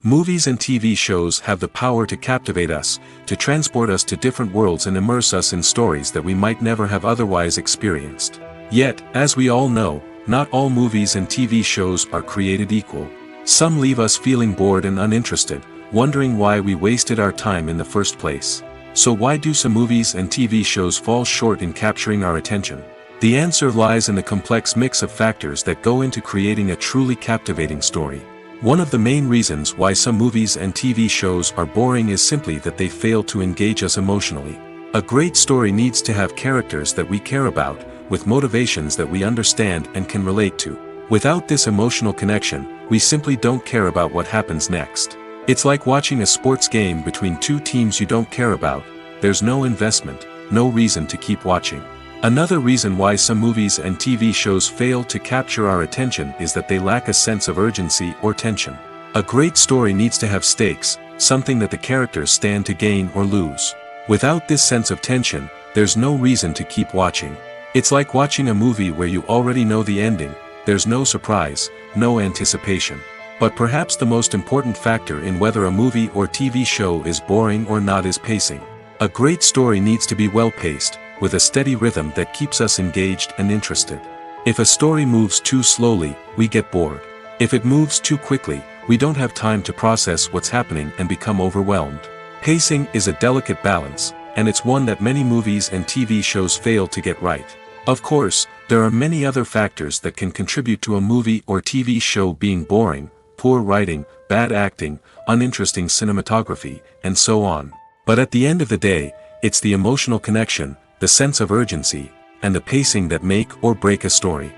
Movies and TV shows have the power to captivate us, to transport us to different worlds and immerse us in stories that we might never have otherwise experienced. Yet, as we all know, not all movies and TV shows are created equal. Some leave us feeling bored and uninterested, wondering why we wasted our time in the first place. So why do some movies and TV shows fall short in capturing our attention? The answer lies in the complex mix of factors that go into creating a truly captivating story. One of the main reasons why some movies and TV shows are boring is simply that they fail to engage us emotionally. A great story needs to have characters that we care about, with motivations that we understand and can relate to. Without this emotional connection, we simply don't care about what happens next. It's like watching a sports game between two teams you don't care about. There's no investment, no reason to keep watching. Another reason why some movies and TV shows fail to capture our attention is that they lack a sense of urgency or tension. A great story needs to have stakes, something that the characters stand to gain or lose. Without this sense of tension, there's no reason to keep watching. It's like watching a movie where you already know the ending. There's no surprise, no anticipation. But perhaps the most important factor in whether a movie or TV show is boring or not is pacing. A great story needs to be well-paced, with a steady rhythm that keeps us engaged and interested. If a story moves too slowly, we get bored. If it moves too quickly, we don't have time to process what's happening and become overwhelmed. Pacing is a delicate balance, and it's one that many movies and TV shows fail to get right. Of course, there are many other factors that can contribute to a movie or TV show being boring: poor writing, bad acting, uninteresting cinematography, and so on. But at the end of the day, it's the emotional connection, the sense of urgency, and the pacing that make or break a story.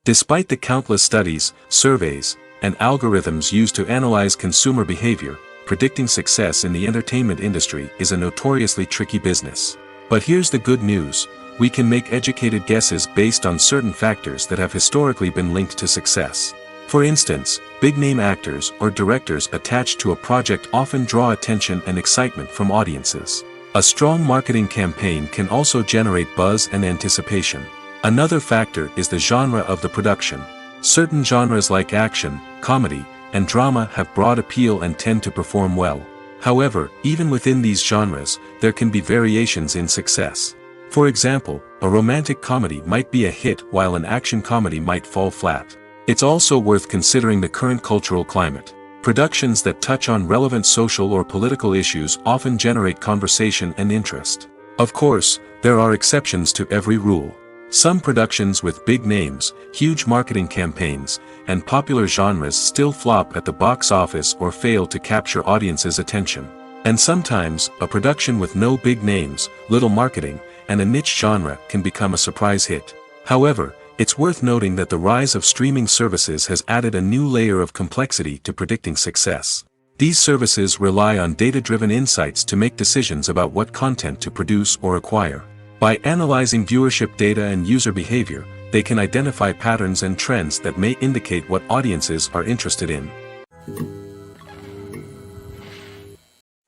Despite the countless studies, surveys, and algorithms used to analyze consumer behavior, predicting success in the entertainment industry is a notoriously tricky business. But here's the good news: we can make educated guesses based on certain factors that have historically been linked to success. For instance, big-name actors or directors attached to a project often draw attention and excitement from audiences. A strong marketing campaign can also generate buzz and anticipation. Another factor is the genre of the production. Certain genres like action, comedy, and drama have broad appeal and tend to perform well. However, even within these genres, there can be variations in success. For example, a romantic comedy might be a hit while an action comedy might fall flat. It's also worth considering the current cultural climate. Productions that touch on relevant social or political issues often generate conversation and interest. Of course, there are exceptions to every rule. Some productions with big names, huge marketing campaigns, and popular genres still flop at the box office or fail to capture audiences' attention. And sometimes, a production with no big names, little marketing, and a niche genre can become a surprise hit. However, it's worth noting that the rise of streaming services has added a new layer of complexity to predicting success. These services rely on data-driven insights to make decisions about what content to produce or acquire. By analyzing viewership data and user behavior, they can identify patterns and trends that may indicate what audiences are interested in.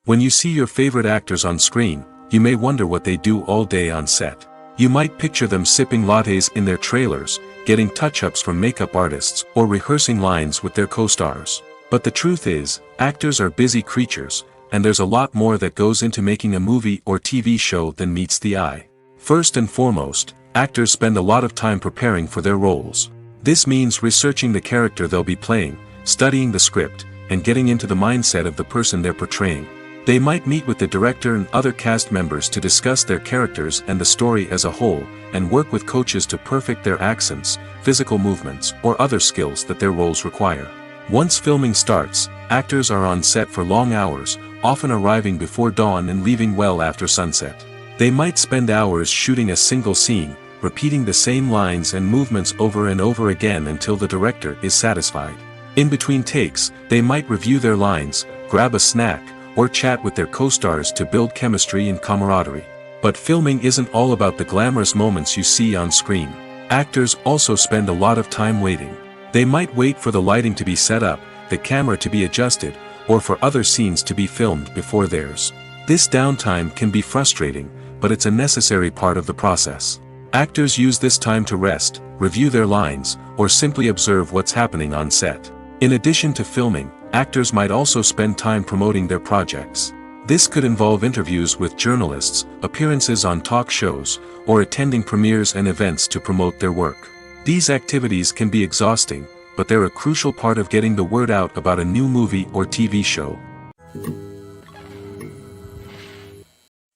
When you see your favorite actors on screen, you may wonder what they do all day on set. You might picture them sipping lattes in their trailers, getting touch-ups from makeup artists, or rehearsing lines with their co-stars. But the truth is, actors are busy creatures, and there's a lot more that goes into making a movie or TV show than meets the eye. First and foremost, actors spend a lot of time preparing for their roles. This means researching the character they'll be playing, studying the script, and getting into the mindset of the person they're portraying. They might meet with the director and other cast members to discuss their characters and the story as a whole, and work with coaches to perfect their accents, physical movements, or other skills that their roles require. Once filming starts, Actors are on set for long hours, often arriving before dawn and leaving well after sunset. They might spend hours shooting a single scene, repeating the same lines and movements over and over again until the director is satisfied. In between takes, they might review their lines, grab a snack, or chat with their co-stars to build chemistry and camaraderie. But filming isn't all about the glamorous moments you see on screen. Actors also spend a lot of time waiting. They might wait for the lighting to be set up, the camera to be adjusted, or for other scenes to be filmed before theirs. This downtime can be frustrating, but it's a necessary part of the process. Actors use this time to rest, review their lines, or simply observe what's happening on set. In addition to filming, actors might also spend time promoting their projects. This could involve interviews with journalists, appearances on talk shows, or attending premieres and events to promote their work. These activities can be exhausting, but they're a crucial part of getting the word out about a new movie or TV show.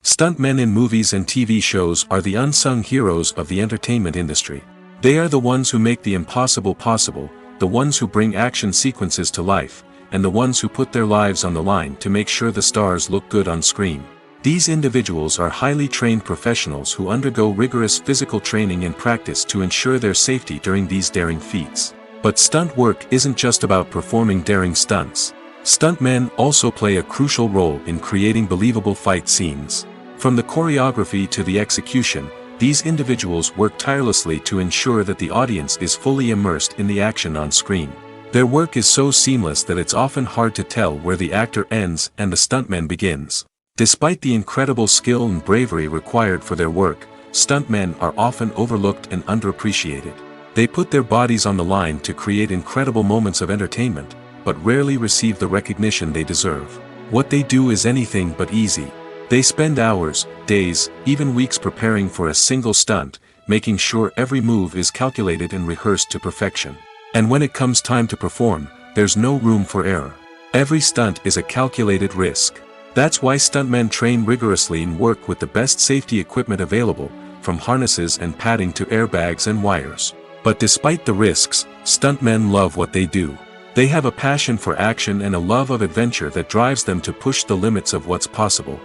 Stuntmen in movies and TV shows are the unsung heroes of the entertainment industry. They are the ones who make the impossible possible, the ones who bring action sequences to life, and the ones who put their lives on the line to make sure the stars look good on screen. These individuals are highly trained professionals who undergo rigorous physical training and practice to ensure their safety during these daring feats. But stunt work isn't just about performing daring stunts. Stuntmen also play a crucial role in creating believable fight scenes. From the choreography to the execution, these individuals work tirelessly to ensure that the audience is fully immersed in the action on screen. Their work is so seamless that it's often hard to tell where the actor ends and the stuntman begins. Despite the incredible skill and bravery required for their work, stuntmen are often overlooked and underappreciated. They put their bodies on the line to create incredible moments of entertainment, but rarely receive the recognition they deserve. What they do is anything but easy. They spend hours, days, even weeks preparing for a single stunt, making sure every move is calculated and rehearsed to perfection. And when it comes time to perform, there's no room for error. Every stunt is a calculated risk. That's why stuntmen train rigorously and work with the best safety equipment available, from harnesses and padding to airbags and wires. But despite the risks, stuntmen love what they do. They have a passion for action and a love of adventure that drives them to push the limits of what's possible.